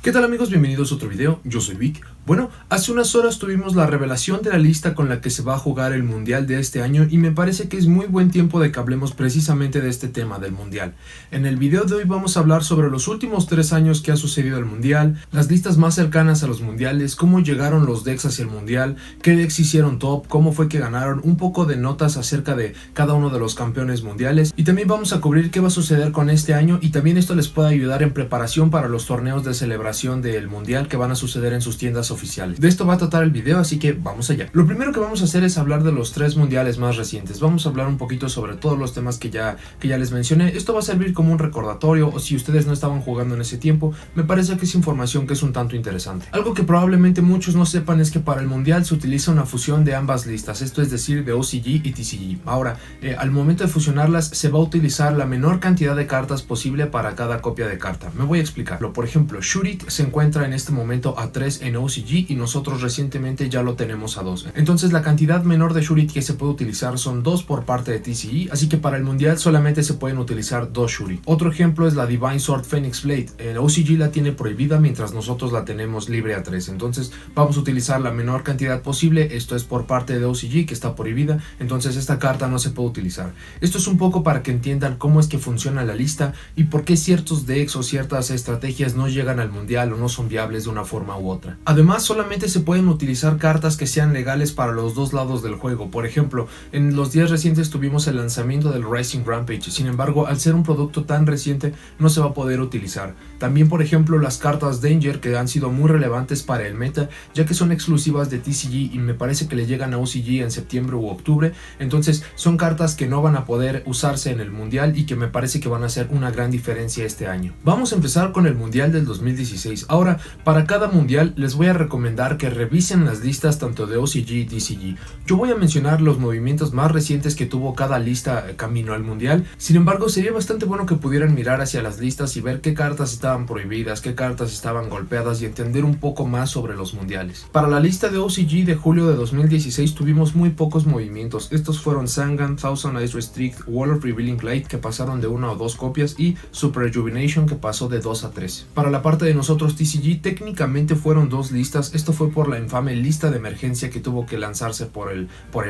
¿Qué tal amigos? Bienvenidos a otro video, yo soy Vic. Bueno, hace unas horas tuvimos la revelación de la lista con la que se va a jugar el Mundial de este año y me parece que es muy buen tiempo de que hablemos precisamente de este tema del Mundial. En el video de hoy vamos a hablar sobre los últimos 3 años que ha sucedido el Mundial, las listas más cercanas a los Mundiales, cómo llegaron los decks hacia el Mundial, qué decks hicieron top, cómo fue que ganaron, un poco de notas acerca de cada uno de los campeones mundiales y también vamos a cubrir qué va a suceder con este año y también esto les puede ayudar en preparación para los torneos de celebración del Mundial que van a suceder en sus tiendas oficiales. De esto va a tratar el video, así que vamos allá. Lo primero que vamos a hacer es hablar de los 3 mundiales más recientes. Vamos a hablar un poquito sobre todos los temas que ya les mencioné. Esto va a servir como un recordatorio o si ustedes no estaban jugando en ese tiempo, me parece que es información que es un tanto interesante. Algo que probablemente muchos no sepan es que para el Mundial se utiliza una fusión de ambas listas, esto es decir, de OCG y TCG. Ahora, al momento de fusionarlas se va a utilizar la menor cantidad de cartas posible para cada copia de carta. Me voy a explicarlo. Por ejemplo, Shurit se encuentra en este momento a 3 en OCG y nosotros recientemente ya lo tenemos a 2. Entonces la cantidad menor de Shurit que se puede utilizar son 2 por parte de TCG, así que para el Mundial solamente se pueden utilizar 2 Shurit. Otro ejemplo es la Divine Sword Phoenix Blade. En OCG la tiene prohibida mientras nosotros la tenemos libre a 3. Entonces vamos a utilizar la menor cantidad posible, esto es por parte de OCG que está prohibida, entonces esta carta no se puede utilizar. Esto es un poco para que entiendan cómo es que funciona la lista y por qué ciertos decks o ciertas estrategias no llegan al Mundial o no son viables de una forma u otra. Además, solamente se pueden utilizar cartas que sean legales para los dos lados del juego. Por ejemplo, en los días recientes tuvimos el lanzamiento del Rising Rampage, sin embargo, al ser un producto tan reciente, no se va a poder utilizar. También, por ejemplo, las cartas Danger, que han sido muy relevantes para el meta, ya que son exclusivas de TCG y me parece que le llegan a OCG en septiembre u octubre, entonces son cartas que no van a poder usarse en el Mundial y que me parece que van a hacer una gran diferencia este año. Vamos a empezar con el Mundial del 2016. Ahora, para cada mundial les voy a recomendar que revisen las listas tanto de OCG y TCG. Yo voy a mencionar los movimientos más recientes que tuvo cada lista camino al mundial. Sin embargo, sería bastante bueno que pudieran mirar hacia las listas y ver qué cartas estaban prohibidas, qué cartas estaban golpeadas y entender un poco más sobre los mundiales. Para la lista de OCG de julio de 2016 tuvimos muy pocos movimientos. Estos fueron Sangan, Thousand Eyes Restrict, Wall of Revealing Light que pasaron de 1 o 2 copias y Super Rejuvenation que pasó de 2 a 3. Para la parte de nosotros TCG técnicamente fueron 2 listas, esto fue por la infame lista de emergencia que tuvo que lanzarse por el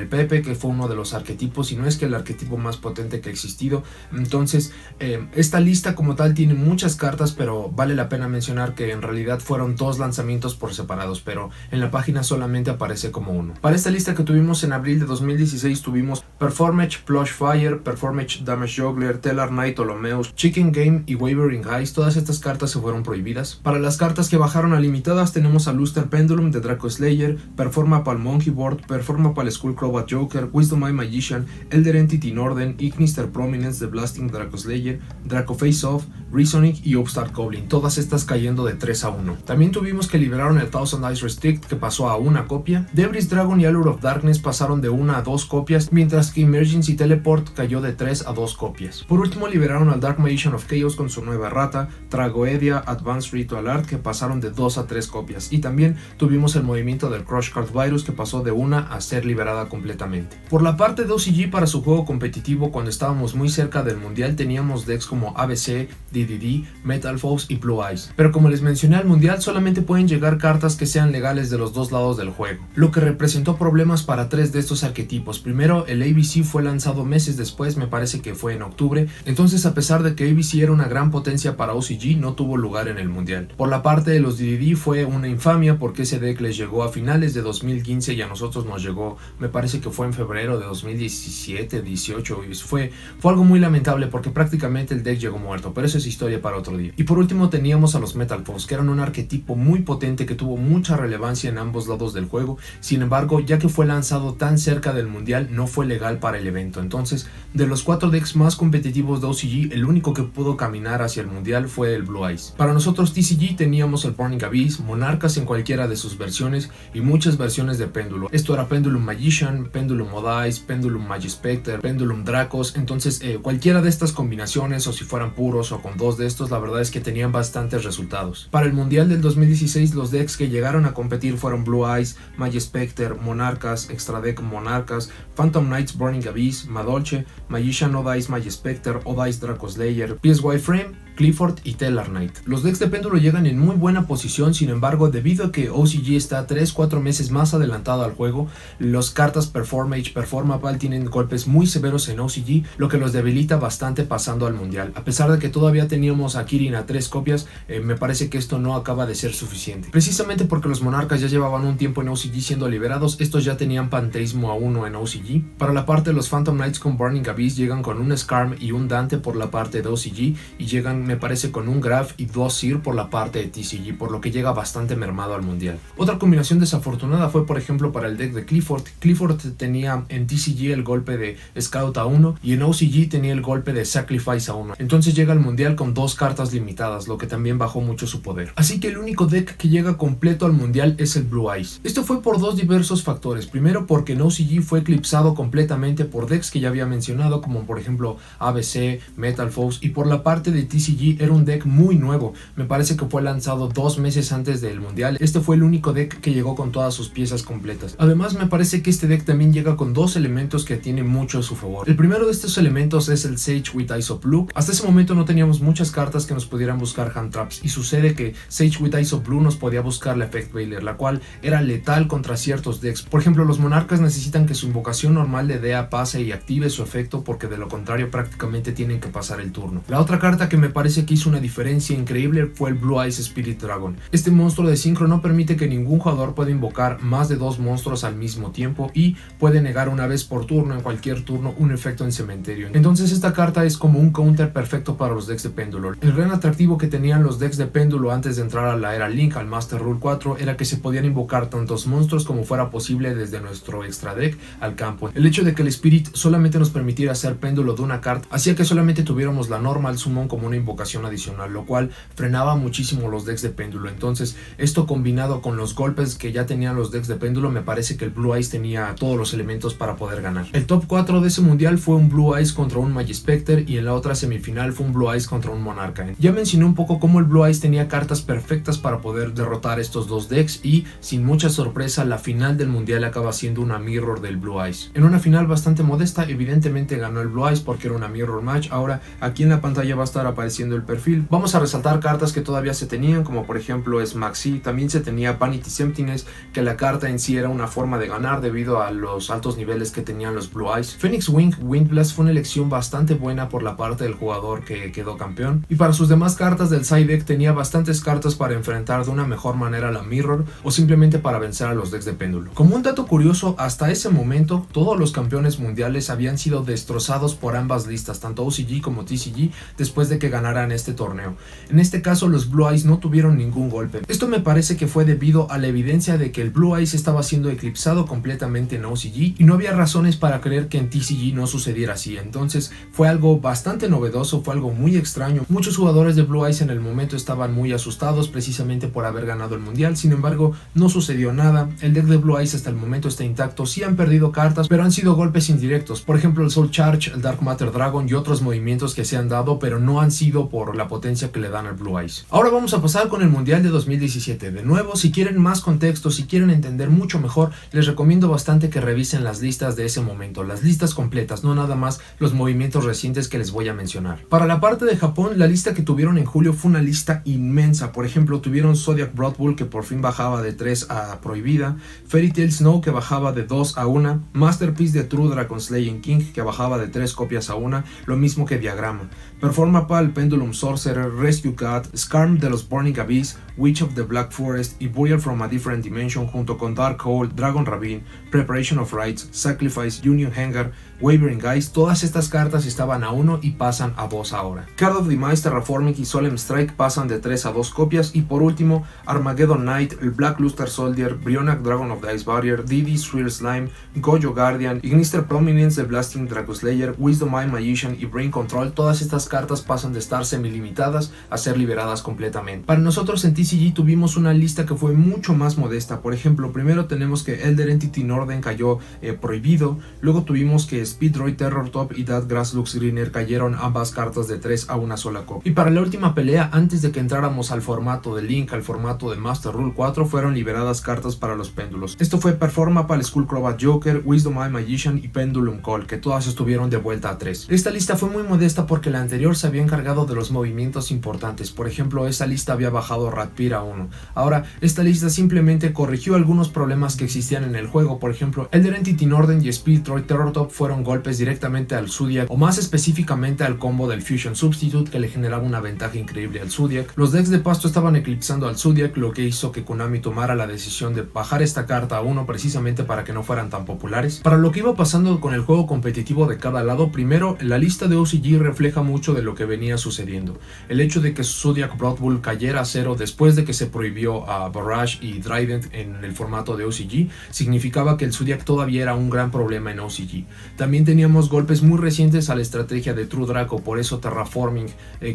Pepe, que fue uno de los arquetipos, y no es que el arquetipo más potente que ha existido. Entonces esta lista como tal tiene muchas cartas, pero vale la pena mencionar que en realidad fueron 2 lanzamientos por separados, pero en la página solamente aparece como 1. Para esta lista que tuvimos en abril de 2016 tuvimos Performage, Plush Fire, Performage Damage Juggler, Tellar Knight, Ptolemaeus, Chicken Game y Wavering Eyes. Todas estas cartas se fueron prohibidas. Para las cartas que bajaron a limitadas tenemos a Luster Pendulum de Draco Slayer, Performa Pal Monkey Board, Performa Pal Skullcrobat Joker, Wisdom Eye Magician, Elder Entity Norden, Ignister Prominence de Blasting Draco Slayer, Draco Face Off, Reasoning y Upstart Goblin, todas estas cayendo de 3 a 1. También tuvimos que liberaron el Thousand Eyes Restrict que pasó a 1 copia, Debris Dragon y Allure of Darkness pasaron de 1 a 2 copias, mientras que Emergency Teleport cayó de 3 a 2 copias. Por último liberaron al Dark Magician of Chaos con su nueva errata, Tragoedia Advanced Ritual Art que pasaron de 2 a 3 copias, y también tuvimos el movimiento del Crush Card Virus que pasó de 1 a ser liberada completamente. Por la parte de OCG, para su juego competitivo cuando estábamos muy cerca del mundial teníamos decks como ABC, DDD, Metal Foes y Blue Eyes, pero como les mencioné, al mundial solamente pueden llegar cartas que sean legales de los dos lados del juego, lo que representó problemas para 3 de estos arquetipos. Primero, el ABC fue lanzado meses después, me parece que fue en octubre, entonces a pesar de que ABC era una gran potencia para OCG, no tuvo lugar en el mundial. Por la parte de los DDD fue una infamia porque ese deck les llegó a finales de 2015 y a nosotros nos llegó, me parece que fue en febrero de 2017, 18, y fue algo muy lamentable porque prácticamente el deck llegó muerto, pero eso es historia para otro día. Y por último teníamos a los Metal Foes, que eran un arquetipo muy potente que tuvo mucha relevancia en ambos lados del juego. Sin embargo, ya que fue lanzado tan cerca del mundial, no fue legal para el evento. Entonces, de los 4 decks más competitivos de OCG, el único que pudo caminar hacia el mundial fue el Blue Eyes. Para nosotros TCG teníamos el Burning Abyss, Monarcas en cualquiera de sus versiones y muchas versiones de péndulo. Esto era Pendulum Magician, Pendulum Odice, Pendulum Magispecter, Pendulum Dracos. Entonces cualquiera de estas combinaciones, o si fueran puros o con 2 de estos, la verdad es que tenían bastantes resultados. Para el mundial del 2016 los decks que llegaron a competir fueron Blue Eyes, Magispecter, Monarcas, Extra Deck Monarcas, Phantom Knights Burning Abyss, Madolche, Magician Odice Magispecter, Odice Draco Slayer, PSY Frame, Clifford y Tellar Knight. Los decks de péndulo llegan en muy buena posición, sin embargo, debido a que OCG está 3-4 meses más adelantado al juego, las cartas Performage, Performapal tienen golpes muy severos en OCG, lo que los debilita bastante pasando al mundial. A pesar de que todavía teníamos a Kirin a 3 copias, me parece que esto no acaba de ser suficiente. Precisamente porque los monarcas ya llevaban un tiempo en OCG siendo liberados, estos ya tenían panteísmo a 1 en OCG. Para la parte de los Phantom Knights con Burning Abyss llegan con un Skarm y un Dante por la parte de OCG, y llegan me parece con un Graf y 2 Seer por la parte de TCG, por lo que llega bastante mermado al mundial. Otra combinación desafortunada fue por ejemplo para el deck de Clifford. Clifford tenía en TCG el golpe de Scout a 1 y en OCG tenía el golpe de Sacrifice a 1, entonces llega al mundial con 2 cartas limitadas, lo que también bajó mucho su poder. Así que el único deck que llega completo al mundial es el Blue Eyes. Esto fue por dos diversos factores. Primero, porque en OCG fue eclipsado completamente por decks que ya había mencionado, como por ejemplo ABC, Metal Foes, y por la parte de TCG era un deck muy nuevo. Me parece que fue lanzado 2 meses antes del mundial. Este fue el único deck que llegó con todas sus piezas completas. Además, me parece que este deck también llega con 2 elementos que tienen mucho a su favor. El primero de estos elementos es el Sage with Eyes of Blue. Hasta ese momento no teníamos muchas cartas que nos pudieran buscar hand traps, y sucede que Sage with Eyes of Blue nos podía buscar la Effect Veiler, la cual era letal contra ciertos decks. Por ejemplo, los monarcas necesitan que su invocación normal de Dea pase y active su efecto, porque de lo contrario prácticamente tienen que pasar el turno. La otra carta que me parece que hizo una diferencia increíble fue el Blue Eyes Spirit Dragon. Este monstruo de sincro no permite que ningún jugador pueda invocar más de 2 monstruos al mismo tiempo, y puede negar una vez por turno en cualquier turno un efecto en cementerio. Entonces esta carta es como un counter perfecto para los decks de péndulo. El gran atractivo que tenían los decks de péndulo antes de entrar a la era Link, al Master Rule 4, era que se podían invocar tantos monstruos como fuera posible desde nuestro extra deck al campo. El hecho de que el Spirit solamente nos permitiera hacer péndulo de una carta hacía que solamente tuviéramos la Normal Summon como una invocación adicional, lo cual frenaba muchísimo los decks de péndulo. Entonces esto combinado con los golpes que ya tenían los decks de péndulo, me parece que el Blue Eyes tenía todos los elementos para poder ganar. El top 4 de ese mundial fue un Blue Eyes contra un Magispecter, y en la otra semifinal fue un Blue Eyes contra un Monarca. Ya mencioné un poco cómo el Blue Eyes tenía cartas perfectas para poder derrotar estos dos decks, y sin mucha sorpresa la final del mundial acaba siendo una Mirror del Blue Eyes. En una final bastante modesta, evidentemente ganó el Blue Eyes porque era una Mirror Match. Ahora aquí en la pantalla va a estar apareciendo el perfil. Vamos a resaltar cartas que todavía se tenían, como por ejemplo Smaxi. También se tenía Vanity's Emptiness, que la carta en sí era una forma de ganar debido a los altos niveles que tenían los Blue Eyes. Phoenix Wing Windblast fue una elección bastante buena por la parte del jugador que quedó campeón, y para sus demás cartas del side deck tenía bastantes cartas para enfrentar de una mejor manera a la Mirror, o simplemente para vencer a los decks de péndulo. Como un dato curioso, hasta ese momento todos los campeones mundiales habían sido destrozados por ambas listas, tanto OCG como TCG, después de que ganaran este torneo. En este caso los Blue Eyes no tuvieron ningún golpe. Esto me parece que fue debido a la evidencia de que el Blue Eyes estaba siendo eclipsado completamente en OCG, y no había razones para creer que en TCG no sucediera así. Entonces fue algo bastante novedoso, fue algo muy extraño. Muchos jugadores de Blue Eyes en el momento estaban muy asustados precisamente por haber ganado el mundial. Sin embargo, no sucedió nada. El deck de Blue Eyes hasta el momento está intacto. Sí han perdido cartas, pero han sido golpes indirectos. Por ejemplo, el Soul Charge, el Dark Matter Dragon y otros movimientos que se han dado, pero no han sido por la potencia que le dan al Blue Eyes. Ahora vamos a pasar con el mundial de 2017. De nuevo, si quieren más contexto, si quieren entender mucho mejor, les recomiendo bastante que revisen las listas de ese momento, las listas completas, no nada más los movimientos recientes que les voy a mencionar. Para la parte de Japón, la lista que tuvieron en julio fue una lista inmensa. Por ejemplo, tuvieron Zodiac Blood Bowl, que por fin bajaba de 3 a prohibida, Fairy Tail Snow, que bajaba de 2 a 1, Masterpiece de True Dragon Slaying King, que bajaba de 3 copias a 1, lo mismo que Diagrama, Performapal, Pendulum Sorcerer, Rescue Cat, Skarm de los Burning Abyss, Witch of the Black Forest y Burial from a Different Dimension, junto con Dark Hole, Dragon Ravine, Preparation of Rites, Sacrifice, Union Hangar, Wavering Guys. Todas estas cartas estaban a 1 y pasan a 2 ahora. Card of Demise, Terraforming y Solemn Strike pasan de 3 a 2 copias, y por último Armageddon Knight, el Black Luster Soldier, Brionac Dragon of the Ice Barrier, Didi Swirl Slime, Gojo Guardian, Ignister Prominence de Blasting Dragoslayer, Wisdom Eye Magician y Brain Control. Todas estas cartas pasan de estar semi-limitadas a ser liberadas completamente. Para nosotros en TCG tuvimos una lista que fue mucho más modesta. Por ejemplo, primero tenemos que Elder Entity Norden cayó prohibido, luego tuvimos que Speedroid Terror Top y That Grass Looks Greener cayeron ambas cartas de 3 a una sola copia. Y para la última pelea, antes de que entráramos al formato de Link, al formato de Master Rule 4, fueron liberadas cartas para los péndulos. Esto fue Performapal, Skullcrobat Joker, Wisdom Eye Magician y Pendulum Call, que todas estuvieron de vuelta a 3. Esta lista fue muy modesta porque la anterior se había encargado de los movimientos importantes. Por ejemplo, esta lista había bajado Ratpir a 1. Ahora, esta lista simplemente corrigió algunos problemas que existían en el juego. Por ejemplo, Elder Entity Norden y Speedroid Terror Top fueron golpes directamente al Zodiac, o más específicamente al combo del Fusion Substitute, que le generaba una ventaja increíble al Zodiac. Los decks de pasto estaban eclipsando al Zodiac, lo que hizo que Konami tomara la decisión de bajar esta carta a 1 precisamente para que no fueran tan populares. Para lo que iba pasando con el juego competitivo de cada lado, primero, la lista de OCG refleja mucho de lo que venía sucediendo. El hecho de que Zodiac Blood Bowl cayera a 0 después de que se prohibió a Barrage y Trident en el formato de OCG significaba que el Zodiac todavía era un gran problema en OCG. También teníamos golpes muy recientes a la estrategia de True Draco, por eso Terraforming,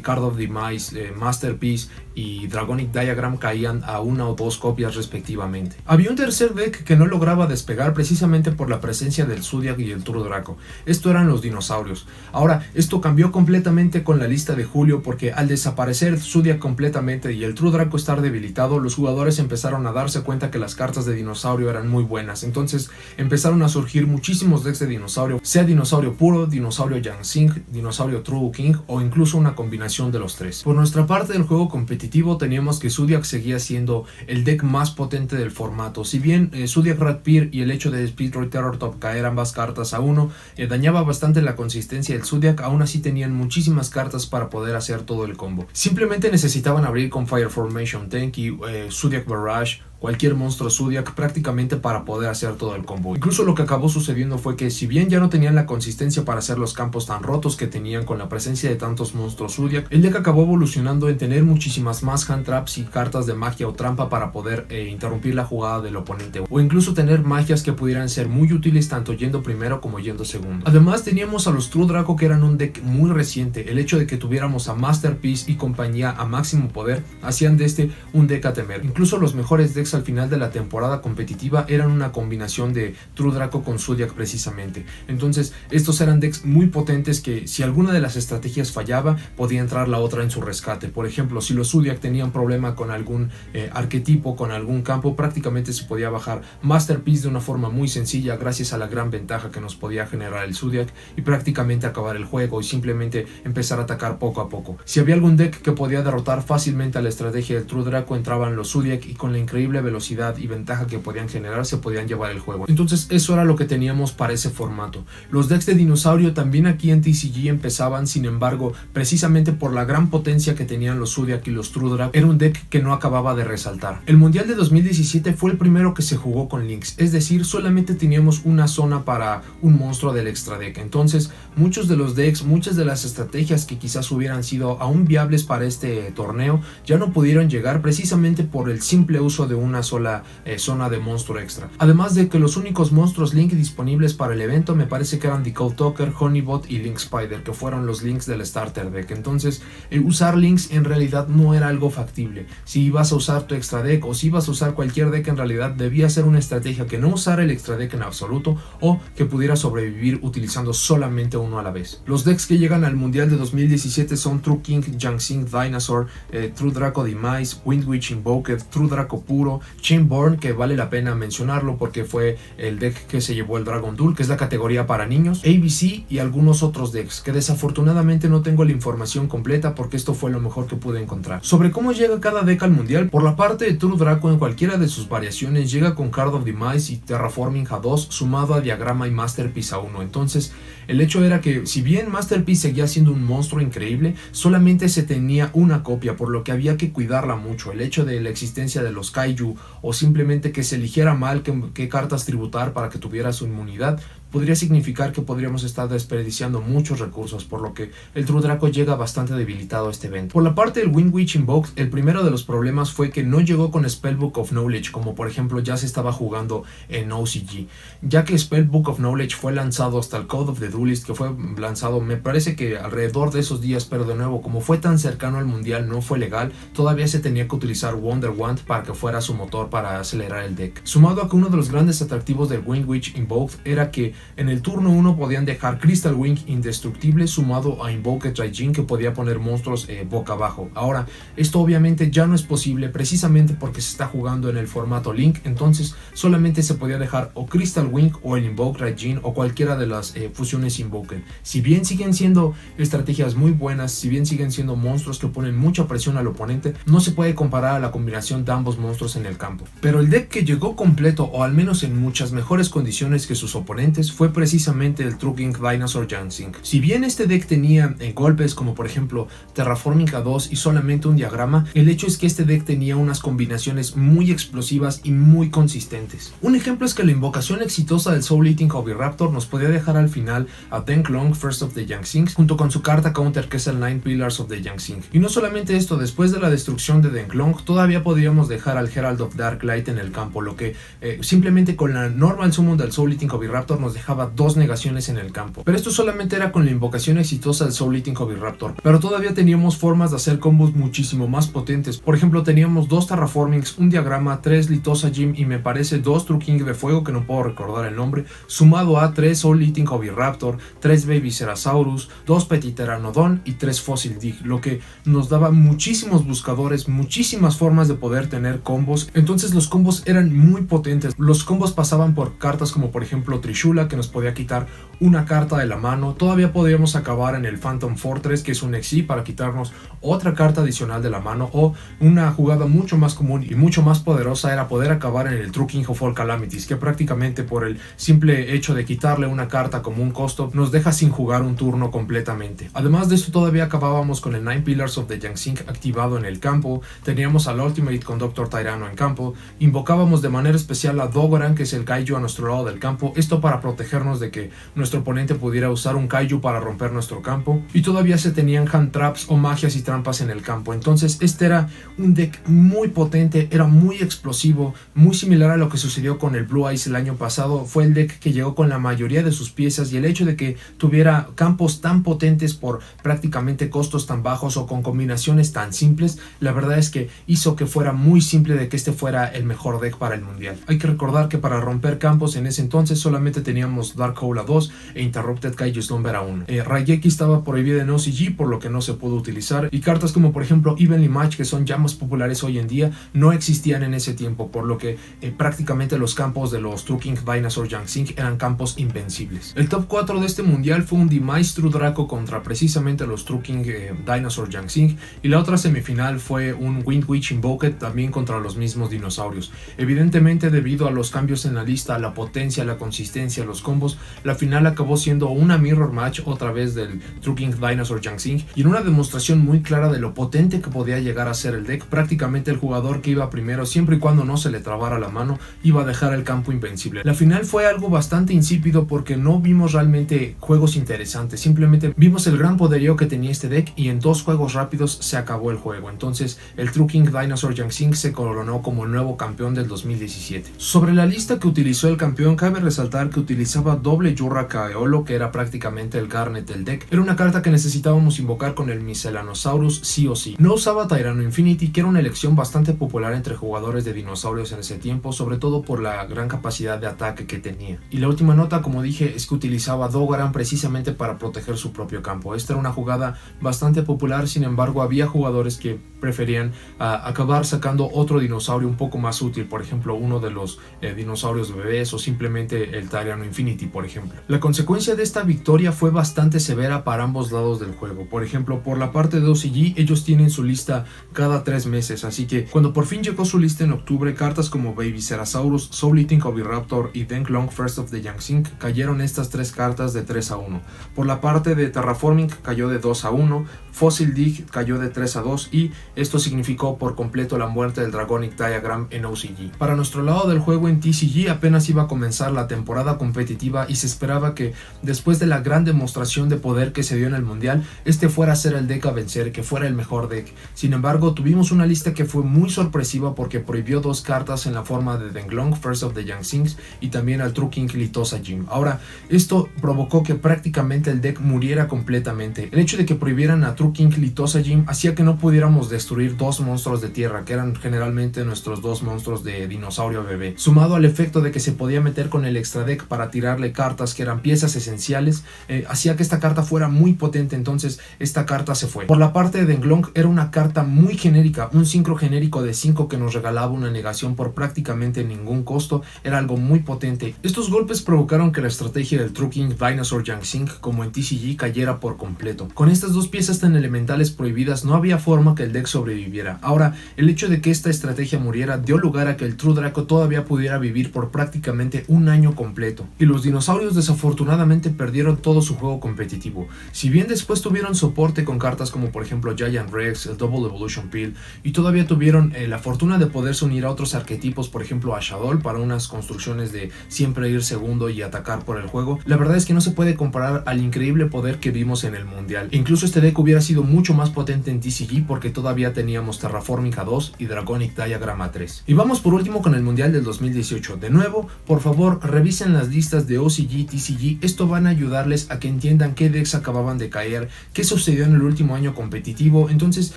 Card of Demise, Masterpiece y Dragonic Diagram caían a 1 o 2 copias respectivamente. Había un tercer deck que no lograba despegar precisamente por la presencia del Zodiac y el True Draco. Esto eran los dinosaurios. Ahora, esto cambió completamente con la lista de julio porque al desaparecer Zodiac completamente y el True Draco estar debilitado, los jugadores empezaron a darse cuenta que las cartas de dinosaurio eran muy buenas. Entonces empezaron a surgir muchísimos decks de dinosaurio, sea dinosaurio puro, dinosaurio Yangsing, dinosaurio True King o incluso una combinación de los tres. Por nuestra parte del juego competitivo teníamos que Zodiac seguía siendo el deck más potente del formato. Si bien Zodiac Ratpir y el hecho de Speedroid Terror Top caer ambas cartas a 1 dañaba bastante la consistencia del Zodiac, aún así tenían muchísimas cartas para poder hacer todo el combo. Simplemente necesitaban abrir con Fire Formation Tenki, Zodiac Barrage, cualquier monstruo Zodiac prácticamente para poder hacer todo el combo. Incluso lo que acabó sucediendo fue que si bien ya no tenían la consistencia para hacer los campos tan rotos que tenían con la presencia de tantos monstruos Zodiac, el deck acabó evolucionando en tener muchísimas más hand traps y cartas de magia o trampa para poder interrumpir la jugada del oponente, o incluso tener magias que pudieran ser muy útiles tanto yendo primero como yendo segundo. Además teníamos a los True Draco, que eran un deck muy reciente. El hecho de que tuviéramos a Masterpiece y compañía a máximo poder hacían de este un deck a temer. Incluso los mejores decks al final de la temporada competitiva eran una combinación de True Draco con Zodiac precisamente. Entonces estos eran decks muy potentes que si alguna de las estrategias fallaba podía entrar la otra en su rescate. Por ejemplo, si los Zodiac tenían problema con algún arquetipo, con algún campo, prácticamente se podía bajar Masterpiece de una forma muy sencilla gracias a la gran ventaja que nos podía generar el Zodiac y prácticamente acabar el juego y simplemente empezar a atacar poco a poco. Si había algún deck que podía derrotar fácilmente a la estrategia del True Draco, entraban los Zodiac y con la increíble velocidad y ventaja que podían generar se podían llevar el juego. Entonces eso era lo que teníamos para ese formato. Los decks de dinosaurio también aquí en TCG empezaban, sin embargo, precisamente por la gran potencia que tenían los Zodiac y los True Draco, era un deck que no acababa de resaltar. El Mundial de 2017 fue el primero que se jugó con links, es decir, solamente teníamos una zona para un monstruo del extra deck. Entonces muchos de los decks, muchas de las estrategias que quizás hubieran sido aún viables para este torneo ya no pudieron llegar precisamente por el simple uso de una sola zona de monstruo extra. Además de que los únicos monstruos Link disponibles para el evento me parece que eran Decode Talker, Honeybot y Link Spider, que fueron los links del starter deck. Entonces usar links en realidad no era algo factible. Si ibas a usar tu extra deck o si ibas a usar cualquier deck, en realidad debía ser una estrategia que no usara el extra deck en absoluto o que pudiera sobrevivir utilizando solamente uno a la vez. Los decks que llegan al Mundial de 2017 son True King, Yangsing Dinosaur, True Draco Demise, Windwitch Invoked, True Draco Puro, Chainborn, que vale la pena mencionarlo porque fue el deck que se llevó el Dragon Duel, que es la categoría para niños, ABC y algunos otros decks que desafortunadamente no tengo la información completa porque esto fue lo mejor que pude encontrar. Sobre cómo llega cada deck al mundial, por la parte de True Draco, en cualquiera de sus variaciones llega con Card of Demise y Terraforming a 2 sumado a Diagrama y Masterpiece a 1. Entonces el hecho era que si bien Masterpiece seguía siendo un monstruo increíble, solamente se tenía una copia, por lo que había que cuidarla mucho. El hecho de la existencia de los Kaiju o simplemente que se eligiera mal qué cartas tributar para que tuviera su inmunidad podría significar que podríamos estar desperdiciando muchos recursos, por lo que el True Draco llega bastante debilitado a este evento. Por la parte del Windwitch Invoked, el primero de los problemas fue que no llegó con Spellbook of Knowledge, como por ejemplo ya se estaba jugando en OCG, ya que Spellbook of Knowledge fue lanzado hasta el Code of the Duelist, que fue lanzado me parece que alrededor de esos días, pero de nuevo, como fue tan cercano al mundial, no fue legal, todavía se tenía que utilizar Wonder Wand para que fuera su motor para acelerar el deck. Sumado a que uno de los grandes atractivos del Windwitch Invoked era que en el turno 1 podían dejar Crystal Wing indestructible sumado a Invoked Raijin, que podía poner monstruos boca abajo. Ahora, esto obviamente ya no es posible precisamente porque se está jugando en el formato Link, entonces solamente se podía dejar o Crystal Wing o el Invoked Raijin o cualquiera de las fusiones Invoked. Si bien siguen siendo estrategias muy buenas, si bien siguen siendo monstruos que ponen mucha presión al oponente, no se puede comparar a la combinación de ambos monstruos en el campo. Pero el deck que llegó completo, o al menos en muchas mejores condiciones que sus oponentes, fue precisamente el Truking Dinosaur Jansing. Si bien este deck tenía golpes como por ejemplo Terraforming a 2 y solamente un diagrama, el hecho es que este deck tenía unas combinaciones muy explosivas y muy consistentes. Un ejemplo es que la invocación exitosa del Soul Eating Oviraptor nos podía dejar al final a Denklong, First of the Yangsing, junto con su carta counter que es el Nine Pillars of the Yangsing. Y no solamente esto, después de la destrucción de Denklong, todavía podríamos dejar al Herald of Darklight en el campo, lo que simplemente con la Normal Summon del Soul Eating Oviraptor nos dejaba 2 negaciones en el campo. Pero esto solamente era con la invocación exitosa del Soul Eating Oviraptor, pero todavía teníamos formas de hacer combos muchísimo más potentes. Por ejemplo, teníamos 2 Terraformings, un diagrama, 3 Litosa Gym y me parece 2 Truking de fuego, que no puedo recordar el nombre, sumado a 3 Soul Eating Oviraptor, 3 Baby Cerasaurus, 2 Petiteranodon y 3 Fossil Dig, lo que nos daba muchísimos buscadores, muchísimas formas de poder tener combos. Entonces los combos eran muy potentes. Los combos pasaban por cartas como por ejemplo Trishula, que nos podía quitar una carta de la mano. Todavía podíamos acabar en el Phantom Fortress, que es un Exi, para quitarnos otra carta adicional de la mano, o una jugada mucho más común y mucho más poderosa era poder acabar en el True King of All Calamities, que prácticamente por el simple hecho de quitarle una carta como un costo nos deja sin jugar un turno completamente. Además de esto, todavía acabábamos con el Nine Pillars of the Yangsing activado en el campo, teníamos al Ultimate Conductor Tyranno en campo, invocábamos de manera especial a Dogoran, que es el Kaiju a nuestro lado del campo, esto para protegernos de que nuestro oponente pudiera usar un Kaiju para romper nuestro campo, y todavía se tenían hand traps o magias y trampas en el campo. Entonces este era un deck muy potente, era muy explosivo, muy similar a lo que sucedió con el Blue Eyes el año pasado. Fue el deck que llegó con la mayoría de sus piezas, y el hecho de que tuviera campos tan potentes por prácticamente costos tan bajos o con combinaciones tan simples, la verdad es que hizo que fuera muy simple de que este fuera el mejor deck para el mundial. Hay que recordar que para romper campos en ese entonces solamente teníamos Dark Hole a 2 e Interrupted Kaiju Slumber a 1. Raigeki estaba prohibida en OCG, por lo que no se pudo utilizar, y cartas como por ejemplo Evenly Match, que son ya más populares hoy en día, no existían en ese tiempo, por lo que prácticamente los campos de los True King Dinosaur Jangsing eran campos invencibles. El top 4 de este mundial fue un Demise True Draco contra precisamente los True King Dinosaur Jangsing, y la otra semifinal fue un Wind Witch Invoked también contra los mismos dinosaurios. Evidentemente, debido a los cambios en la lista, la potencia, la consistencia, los combos, la final acabó siendo una Mirror Match otra vez del True King Dinosaur Jangsing, y en una demostración muy clara de lo potente que podía llegar a ser el deck. Prácticamente el jugador que iba primero, siempre y cuando no se le trabara la mano, iba a dejar el campo invencible. La final fue algo bastante insípido porque no vimos realmente juegos interesantes, simplemente vimos el gran poderío que tenía este deck, y en 2 juegos rápidos se acabó el juego. Entonces el True King Dinosaur Jangsing se coronó como el nuevo campeón del 2017. Sobre la lista que utilizó el campeón, cabe resaltar que utilizaba doble Yurraka Eolo, que era prácticamente el Garnet del deck. Era una carta que necesitábamos invocar con el Miscellaneosaurus sí o sí. No usaba Tyranno Infinity, que era una elección bastante popular entre jugadores de dinosaurios en ese tiempo, sobre todo por la gran capacidad de ataque que tenía. Y la última nota, como dije, es que utilizaba Dogoran precisamente para proteger su propio campo. Esta era una jugada bastante popular, sin embargo había jugadores que preferían acabar sacando otro dinosaurio un poco más útil, por ejemplo uno de los dinosaurios bebés, o simplemente el Tyranno Infinity, por ejemplo. La consecuencia de esta victoria fue bastante severa para ambos lados del juego. Por ejemplo, por la parte de OCG, ellos tienen su lista cada 3 meses, así que cuando por fin llegó su lista en octubre, cartas como Baby Cerasaurus, Soul Eating Oviraptor y Denklong, First of the Yangsing, cayeron estas 3 cartas de 3 a 1. Por la parte de Terraforming cayó de 2 a 1, Fossil Dig cayó de 3 a 2, y esto significó por completo la muerte del Dragonic Diagram en OCG. Para nuestro lado del juego en TCG apenas iba a comenzar la temporada competitiva, y se esperaba que después de la gran demostración de poder que se dio en el mundial, este fuera a ser el deck a vencer, que fuera el mejor deck. Sin embargo, tuvimos una lista que fue muy sorpresiva porque prohibió 2 cartas en la forma de Denklong, First of the Yangsings, y también al True King Litosa Gym. Ahora, esto provocó que prácticamente el deck muriera completamente. El hecho de que prohibieran a True King Litosa Gym hacía que no pudiéramos destruir 2 monstruos de tierra, que eran generalmente nuestros 2 monstruos de dinosaurio bebé, sumado al efecto de que se podía meter con el extra deck para tirarle cartas que eran eran piezas esenciales, hacía que esta carta fuera muy potente. Entonces esta carta se fue. Por la parte de Denglong era una carta muy genérica, un sincro genérico de 5 que nos regalaba una negación por prácticamente ningún costo. Era algo muy potente. Estos golpes provocaron que la estrategia del True King Venusaur Yangsing como en TCG cayera por completo. Con estas dos piezas tan elementales prohibidas no había forma que el deck sobreviviera. Ahora, el hecho de que esta estrategia muriera dio lugar a que el True Draco todavía pudiera vivir por prácticamente un año completo, y los dinosaurios desafortunadamente perdieron todo su juego competitivo. Si bien después tuvieron soporte con cartas como por ejemplo Giant Rex, el Double Evolution Peel, y todavía tuvieron la fortuna de poderse unir a otros arquetipos, por ejemplo a Shaddoll, para unas construcciones de siempre ir segundo y atacar por el juego, la verdad es que no se puede comparar al increíble poder que vimos en el mundial. Incluso este deck hubiera sido mucho más potente en TCG porque todavía teníamos Terraformica 2 y Dragonic Diagrama 3. Y vamos por último con el mundial del 2018. De nuevo, por favor, revisen las listas de OCG, TCG. Esto van a ayudarles a que entiendan qué decks acababan de caer, qué sucedió en el último año competitivo. Entonces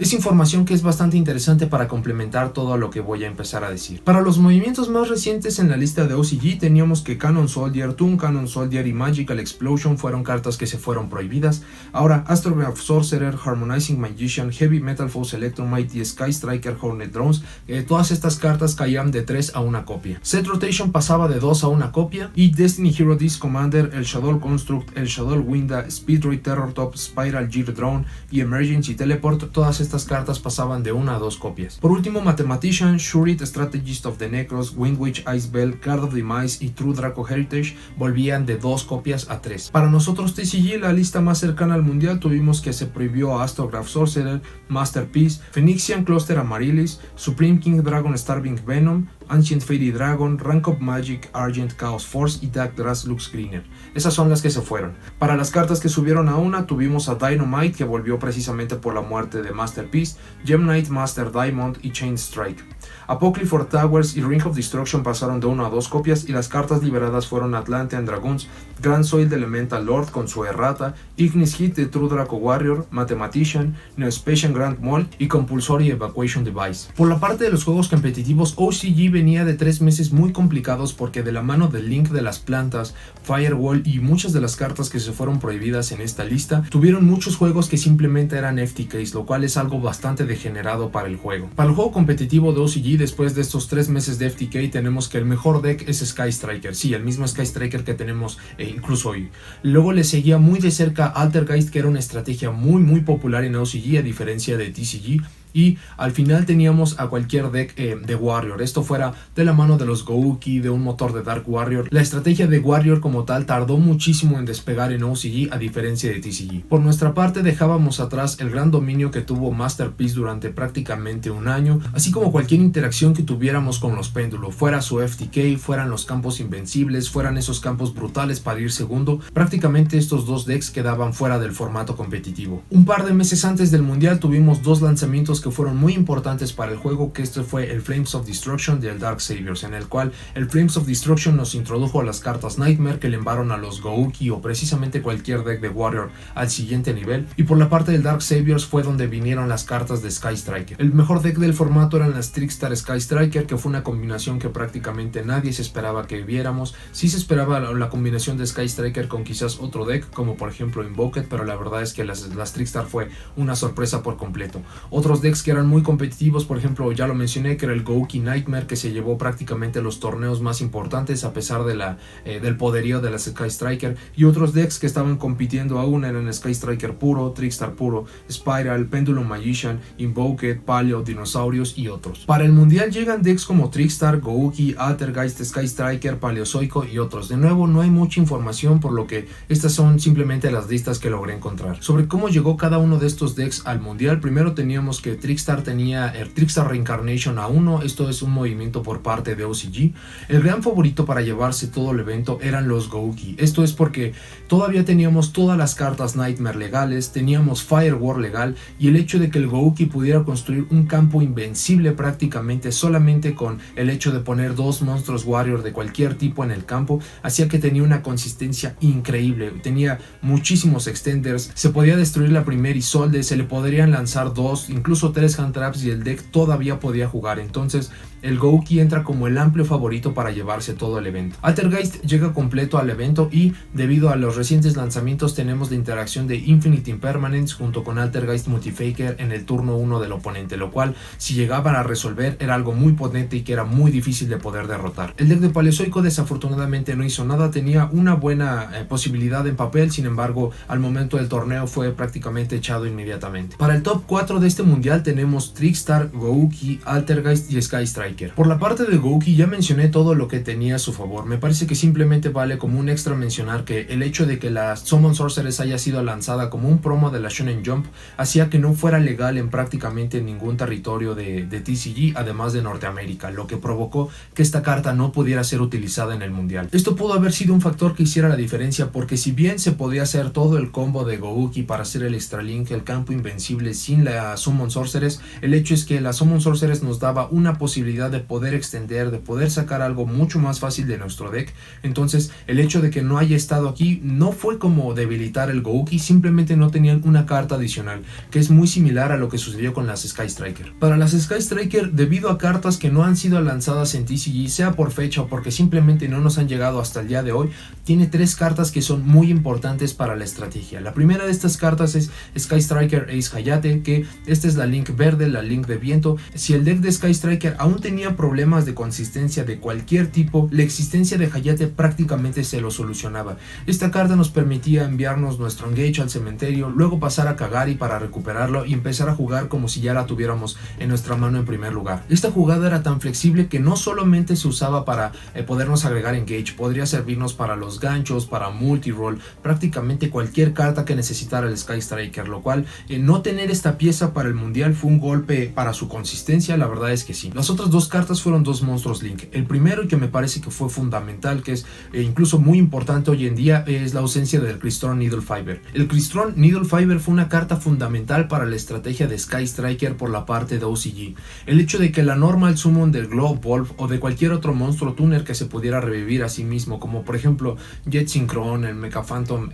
es información que es bastante interesante para complementar todo lo que voy a empezar a decir. Para los movimientos más recientes en la lista de OCG teníamos que Cannon Soldier, Toon Cannon Soldier y Magical Explosion fueron cartas que se fueron prohibidas. Ahora Astrograph Sorcerer, Harmonizing Magician, Heavy Metal Foes Electromite y Sky Striker Hornet Drones, todas estas cartas caían de 3 a 1 copia. Set Rotation pasaba de 2 a 1 copia, y Destiny Hero Disc Commander, el Shaddoll Construct, el Shaddoll Winda, Speedroid Terror Top, Spiral Gear Drone y Emergency Teleport, todas estas cartas pasaban de 1 a 2 copias. Por último, Mathematician, Shurit, Strategist of the Necros, Windwitch, Icebell, Card of Demise y True Draco Heritage volvían de 2 copias a 3. Para nosotros TCG, la lista más cercana al mundial, tuvimos que se prohibió a Astrograph Sorcerer, Masterpiece, Phoenixian Cluster Amaryllis, Supreme King Dragon Starving Venom, Ancient Fairy Dragon, Rank of Magic, Argent Chaos Force y Dark Grass Lux Greener. Esas son las que se fueron. Para las cartas que subieron a una, tuvimos a Dynamite, que volvió precisamente por la muerte de Masterpiece, Gem Knight, Master Diamond y Chain Strike. Apocryphal Towers y Ring of Destruction pasaron de 1 a 2 copias, y las cartas liberadas fueron Atlantean Dragoons, Grand Soil de Elemental Lord con su errata, Ignis Hit de True Draco Warrior, Mathematician, Neospatian Grand Mall y Compulsory Evacuation Device. Por la parte de los juegos competitivos, OCG venía de 3 meses muy complicados porque de la mano del Link de las plantas, Firewall y muchas de las cartas que se fueron prohibidas en esta lista, tuvieron muchos juegos que simplemente eran FTKs, lo cual es algo bastante degenerado para el juego. Para el juego competitivo de OCG, después de estos 3 meses de FTK, tenemos que el mejor deck es Sky Striker, sí, el mismo Sky Striker que tenemos incluso hoy. Luego le seguía muy de cerca Altergeist, que era una estrategia muy popular en OCG a diferencia de TCG. Y al final teníamos a cualquier deck de Warrior, esto fuera de la mano de los Gouki, de un motor de Dark Warrior. La estrategia de Warrior como tal tardó muchísimo en despegar en OCG a diferencia de TCG. Por nuestra parte dejábamos atrás el gran dominio que tuvo Masterpiece durante prácticamente un año, así como cualquier interacción que tuviéramos con los péndulos, fuera su FTK, fueran los campos invencibles, fueran esos campos brutales para ir segundo. Prácticamente estos dos decks quedaban fuera del formato competitivo. Un par de meses antes del mundial tuvimos 2 lanzamientos que fueron muy importantes para el juego, que este fue el Flames of Destruction y el Dark Saviors, en el cual el Flames of Destruction nos introdujo a las cartas Nightmare que elevaron a los Gouki o precisamente cualquier deck de Warrior al siguiente nivel, y por la parte del Dark Saviors fue donde vinieron las cartas de Sky Striker. El mejor deck del formato eran las Trickstar Sky Striker, que fue una combinación que prácticamente nadie se esperaba que viéramos. Sí se esperaba la combinación de Sky Striker con quizás otro deck, como por ejemplo Invoked, pero la verdad es que las Trickstar fue una sorpresa por completo. Otros decks que eran muy competitivos, por ejemplo, ya lo mencioné, que era el Gouki Nightmare, que se llevó prácticamente los torneos más importantes a pesar de del poderío de la Sky Striker, y otros decks que estaban compitiendo aún eran Sky Striker puro, Trickstar puro, Spiral, Pendulum Magician, Invoked, Paleo, Dinosaurios y otros. Para el mundial llegan decks como Trickstar, Gouki, Altergeist, Sky Striker, Paleozoico y otros. De nuevo, no hay mucha información, por lo que estas son simplemente las listas que logré encontrar. Sobre cómo llegó cada uno de estos decks al mundial, primero teníamos que Trickstar tenía el Trickstar Reincarnation A1, esto es un movimiento por parte de OCG. El gran favorito para llevarse todo el evento eran los Gouki, esto es porque todavía teníamos todas las cartas Nightmare legales, teníamos Firewall legal, y el hecho de que el Gouki pudiera construir un campo invencible prácticamente solamente con el hecho de poner 2 monstruos Warrior de cualquier tipo en el campo, hacía que tenía una consistencia increíble, tenía muchísimos extenders, se podía destruir la primera Isolde, se le podrían lanzar 2, incluso 3 hand traps y el deck todavía podía jugar. Entonces el Gouki entra como el amplio favorito para llevarse todo el evento. Altergeist llega completo al evento y debido a los recientes lanzamientos tenemos la interacción de Infinite Impermanence junto con Altergeist Multifaker en el turno 1 del oponente, lo cual si llegaban a resolver era algo muy potente y que era muy difícil de poder derrotar. El deck de Paleozoico desafortunadamente no hizo nada, tenía una buena posibilidad en papel, sin embargo al momento del torneo fue prácticamente echado inmediatamente. Para el top 4 de este mundial tenemos Trickstar, Gouki, Altergeist y Sky Striker. Por la parte de Gouki ya mencioné todo lo que tenía a su favor, me parece que simplemente vale como un extra mencionar que el hecho de que la Summon Sorceress haya sido lanzada como un promo de la Shonen Jump hacía que no fuera legal en prácticamente ningún territorio de TCG además de Norteamérica, lo que provocó que esta carta no pudiera ser utilizada en el mundial. Esto pudo haber sido un factor que hiciera la diferencia porque si bien se podía hacer todo el combo de Gouki para hacer el Extra Link, el campo invencible sin la Summon Sorceress, el hecho es que la Summon Sorceress nos daba una posibilidad de poder extender, de poder sacar algo mucho más fácil de nuestro deck. Entonces el hecho de que no haya estado aquí no fue como debilitar el Gouki, simplemente no tenían una carta adicional, que es muy similar a lo que sucedió con las Sky Striker. Para las Sky Striker, debido a cartas que no han sido lanzadas en TCG, sea por fecha o porque simplemente no nos han llegado hasta el día de hoy, tiene 3 cartas que son muy importantes para la estrategia. La primera de estas cartas es Sky Striker Ace Hayate, que esta es la Link verde, la Link de viento. Si el deck de Sky Striker aún tenía problemas de consistencia de cualquier tipo, la existencia de Hayate prácticamente se lo solucionaba. Esta carta nos permitía enviarnos nuestro Engage al cementerio, luego pasar a Kagari para recuperarlo y empezar a jugar como si ya la tuviéramos en nuestra mano en primer lugar. Esta jugada era tan flexible que no solamente se usaba para podernos agregar Engage, podría servirnos para los ganchos, para multiroll, prácticamente cualquier carta que necesitara el Sky Striker, lo cual no tener esta pieza para el mundial fue un golpe para su consistencia, la verdad es que sí. Las otras 2 cartas fueron 2 monstruos Link. El primero, y que me parece que fue fundamental, que es incluso muy importante hoy en día, es la ausencia del Crystron Needle Fiber. El Crystron Needle Fiber fue una carta fundamental para la estrategia de Sky Striker por la parte de OCG. El hecho de que la normal summon del Globe Wolf o de cualquier otro monstruo tuner que se pudiera revivir a sí mismo, como por ejemplo Jet Synchron, el Mecha Phantom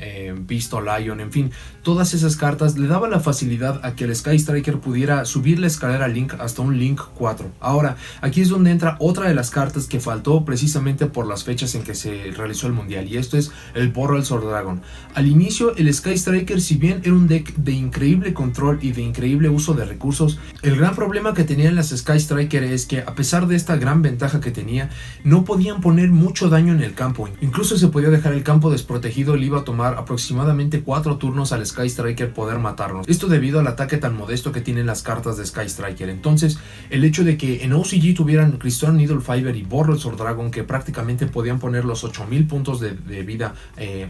Beast Lion, en fin, todas esas cartas le daba la facilidad a que el Sky Striker pudiera subir la escalera Link hasta un Link 4. Ahora, aquí es donde entra otra de las cartas que faltó precisamente por las fechas en que se realizó el mundial, y esto es el Borrel Sword Dragon. Al inicio, el Sky Striker, si bien era un deck de increíble control y de increíble uso de recursos, el gran problema que tenían las Sky Striker es que a pesar de esta gran ventaja que tenía, no podían poner mucho daño en el campo. Incluso se podía dejar el campo desprotegido y le iba a tomar aproximadamente 4 turnos al Sky Striker poder matarnos. Esto debido al ataque tan modesto que tienen las cartas de Sky Striker. Entonces, el hecho de que en OCG tuvieran Crystron Needle Fiber y Borrel Sword Dragon, que prácticamente podían poner los 8000 puntos de vida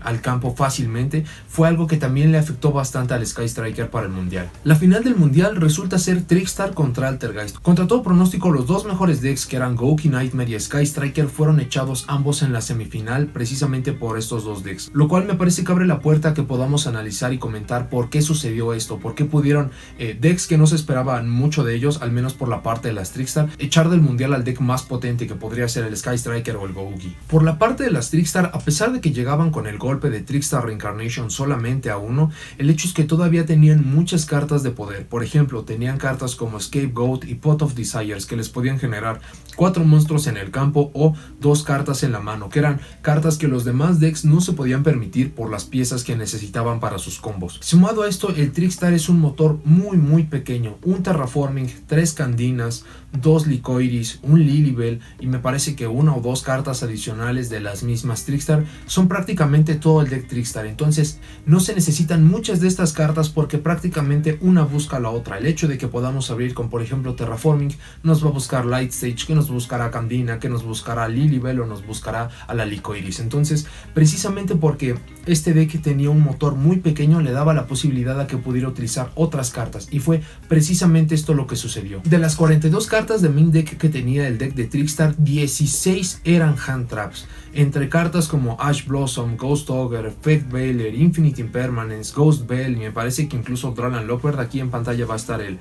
al campo fácilmente, fue algo que también le afectó bastante al Sky Striker para el mundial. La final del mundial resulta ser Trickstar contra Altergeist. Contra todo pronóstico, los 2 mejores decks, que eran Gouki Nightmare y Sky Striker, fueron echados ambos en la semifinal precisamente por estos 2 decks, lo cual me parece que abre la puerta a que podamos analizar y comentar por qué sucedió esto, por qué pudieron decks que no se esperaban mucho de ellos, al menos por la parte de las Trickstar, echar del mundial al deck más potente que podría ser el Sky Striker o el Gouki. Por la parte de las Trickstar, a pesar de que llegaban con el golpe de Trickstar Reincarnation solamente a 1, el hecho es que todavía tenían muchas cartas de poder. Por ejemplo, tenían cartas como Scapegoat y Pot of Desires que les podían generar 4 monstruos en el campo o 2 cartas en la mano, que eran cartas que los demás decks no se podían permitir por las piezas que necesitaban para sus combos. Sumado a esto, el Trickstar es un motor muy pequeño, un Terraforming, 3 Candinas, 2 Licoiris, un Lilibel y me parece que 1 o 2 cartas adicionales de las mismas Trickstar son prácticamente todo el deck Trickstar. Entonces no se necesitan muchas de estas cartas porque prácticamente una busca a la otra. El hecho de que podamos abrir con por ejemplo Terraforming nos va a buscar Light Stage, que nos buscará Candina, que nos buscará Lilibel o nos buscará a la Licoiris. Entonces precisamente porque este deck tenía un motor muy pequeño le daba la posibilidad a que pudiera utilizar otras cartas y fue precisamente esto lo que sucedió. De las 42 cartas de main deck que tenía el deck de Trickstar, 16 eran hand traps, entre cartas como Ash Blossom, Ghost Ogre, Fate Veiler, Infinite Impermanence, Ghost Bell y me parece que incluso Drolan Lockbird. Aquí en pantalla va a estar el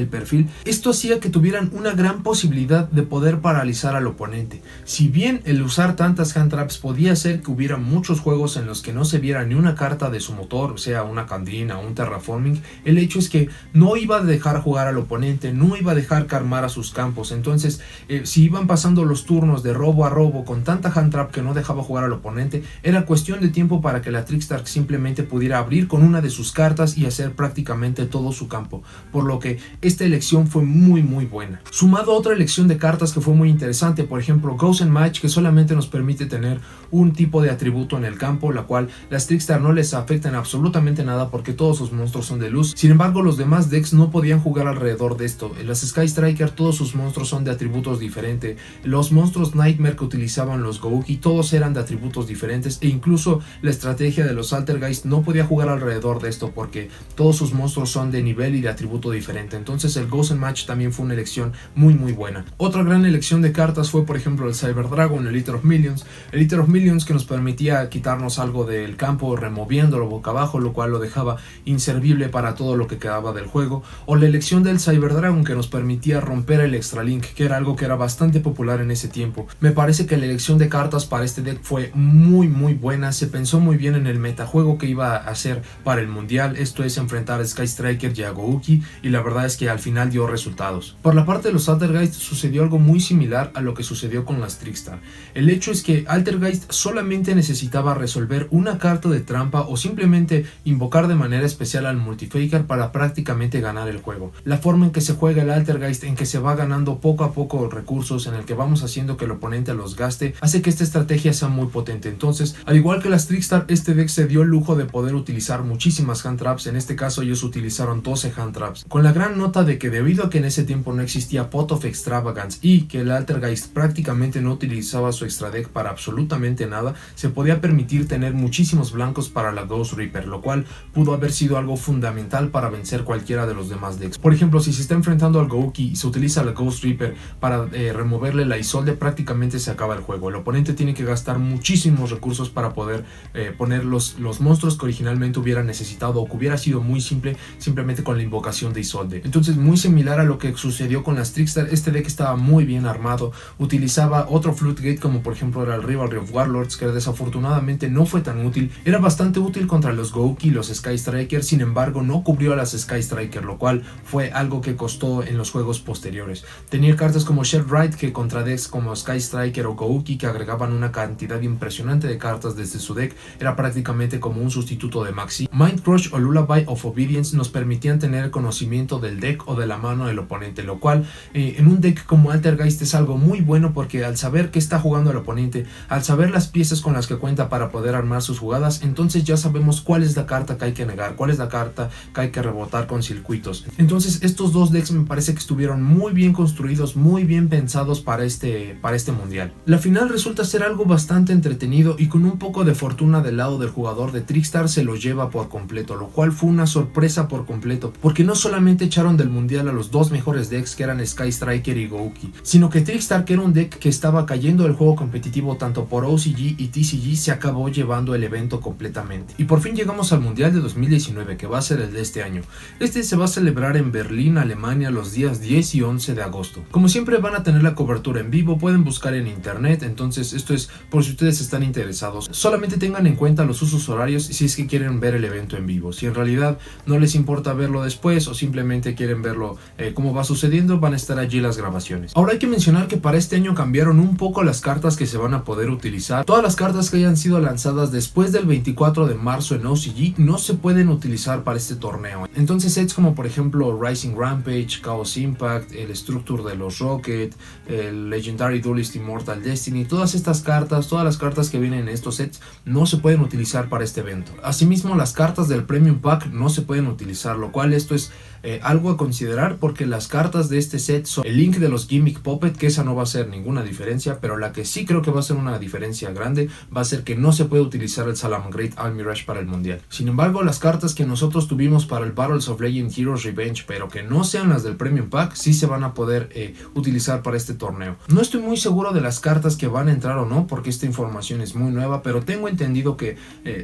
perfil. Esto hacía que tuvieran una gran posibilidad de poder paralizar al oponente. Si bien el usar tantas hand traps podía hacer que hubiera muchos juegos en los que no se viera ni una carta de su motor, sea una Candina o un Terraforming, el hecho es que no iba a dejar jugar al oponente, no iba a dejar que armara sus campos. juegos. Entonces si iban pasando los turnos de robo a robo con tanta hand trap que no dejaba jugar al oponente, era cuestión de tiempo para que la Trickstar simplemente pudiera abrir con una de sus cartas y hacer prácticamente todo su campo, por lo que esta elección fue muy buena. Sumado a otra elección de cartas que fue muy interesante, por ejemplo Ghost and Match, que solamente nos permite tener un tipo de atributo en el campo, la cual las Trickstar no les afectan absolutamente nada porque todos sus monstruos son de luz. Sin embargo, los demás decks no podían jugar alrededor de esto. En las Sky Striker todos sus monstruos son de atributos diferentes. Los monstruos Nightmare que utilizaban los Gouki todos eran de atributos diferentes, e incluso la estrategia de los Altergeist no podía jugar alrededor de esto porque todos sus monstruos son de nivel y de atributo diferente. Entonces el Ghost and Match también fue una elección muy buena. Otra gran elección de cartas fue por ejemplo el Cyber Dragon, el Eater of Millions. El Eater of Millions, que nos permitía quitarnos algo del campo removiéndolo boca abajo, lo cual lo dejaba inservible para todo lo que quedaba del juego. O la elección del Cyber Dragon, que nos permitía romper el Extra Link, que era algo que era bastante popular en ese tiempo. Me parece que la elección de cartas para este deck fue muy buena. Se pensó muy bien en el metajuego que iba a hacer para el mundial, esto es enfrentar a Sky Striker y a Gouki, y la verdad es que al final dio resultados. Por la parte de los Altergeist sucedió algo muy similar a lo que sucedió con las Trickstar. El hecho es que Altergeist solamente necesitaba resolver una carta de trampa o simplemente invocar de manera especial al Multifaker para prácticamente ganar el juego. La forma en que se juega el Altergeist, en que se va ganando poco a poco recursos, en el que vamos haciendo que el oponente los gaste, hace que esta estrategia sea muy potente. Entonces, al igual que las Trickstar, este deck se dio el lujo de poder utilizar muchísimas hand traps. En este caso ellos utilizaron 12 hand traps, con la gran nota de que debido a que en ese tiempo no existía Pot of Extravagance y que el Altergeist prácticamente no utilizaba su extra deck para absolutamente nada, se podía permitir tener muchísimos blancos para la Ghost Reaper, lo cual pudo haber sido algo fundamental para vencer cualquiera de los demás decks. Por ejemplo, si se está enfrentando al Gouki y se utiliza la Ghost Reaper para removerle la Isolde, prácticamente se acaba el juego. El oponente tiene que gastar muchísimos recursos para poder poner los monstruos que originalmente hubiera necesitado, o que hubiera sido muy simple simplemente con la invocación de Isolde. Entonces, muy similar a lo que sucedió con las Trickstar, este deck estaba muy bien armado, utilizaba otro Floodgate como por ejemplo era el Rivalry of Warlords, que desafortunadamente no fue tan útil. Era bastante útil contra los Gouki y los Sky Striker, sin embargo no cubrió a las Sky Striker, lo cual fue algo que costó en los juegos posteriores. Tenía cartas como Shed Ride, que contra decks como Sky Striker o Gouki, que agregaban una cantidad impresionante de cartas desde su deck, era prácticamente como un sustituto de Maxi. Mind Crush o Lullaby of Obedience nos permitían tener el conocimiento del deck o de la mano del oponente, lo cual en un deck como Altergeist es algo muy bueno, porque al saber qué está jugando el oponente, al saber las piezas con las que cuenta para poder armar sus jugadas, entonces ya sabemos cuál es la carta que hay que negar, cuál es la carta que hay que rebotar con circuitos. Entonces estos dos decks me parece que estuvieron muy bien construidos, muy bien pensados para este mundial. La final resulta ser algo bastante entretenido, y con un poco de fortuna del lado del jugador de Trickstar se lo lleva por completo, lo cual fue una sorpresa por completo, porque no solamente echaron del mundial a los dos mejores decks, que eran Sky Striker y Gouki, sino que Trickstar, que era un deck que estaba cayendo del juego competitivo tanto por OCG y TCG, se acabó llevando el evento completamente. Y por fin llegamos al mundial de 2019, que va a ser el de este año. Este se va a celebrar en Berlín, Alemania, los días 10 y 11 de agosto. Como siempre van a tener la cobertura en vivo, pueden buscar en internet, entonces esto es por si ustedes están interesados. Solamente tengan en cuenta los usos horarios si es que quieren ver el evento en vivo. Si en realidad no les importa verlo después o simplemente quieren verlo cómo va sucediendo, van a estar allí las grabaciones. Ahora hay que mencionar que para este año cambiaron un poco las cartas que se van a poder utilizar. Todas las cartas que hayan sido lanzadas después del 24 de marzo en OCG no se pueden utilizar para este torneo. Entonces sets como por ejemplo Rising Rampage, Chaos Impact, el Structure de los Rocket, el Legendary Duelist Immortal Destiny, todas estas cartas, todas las cartas que vienen en estos sets no se pueden utilizar para este evento. Asimismo, las cartas del Premium Pack no se pueden utilizar, lo cual esto es algo a considerar, porque las cartas de este set son el Link de los Gimmick Puppet, que esa no va a hacer ninguna diferencia, pero la que sí creo que va a ser una diferencia grande va a ser que no se puede utilizar el Salamangreat Almirage para el mundial. Sin embargo, las cartas que nosotros tuvimos para el Battles of Legend Heroes Revenge, pero que no sean las del Premium Pack, sí se van a poder utilizar para este torneo. No estoy muy seguro de las cartas que van a entrar o no, porque esta información es muy nueva, pero tengo entendido que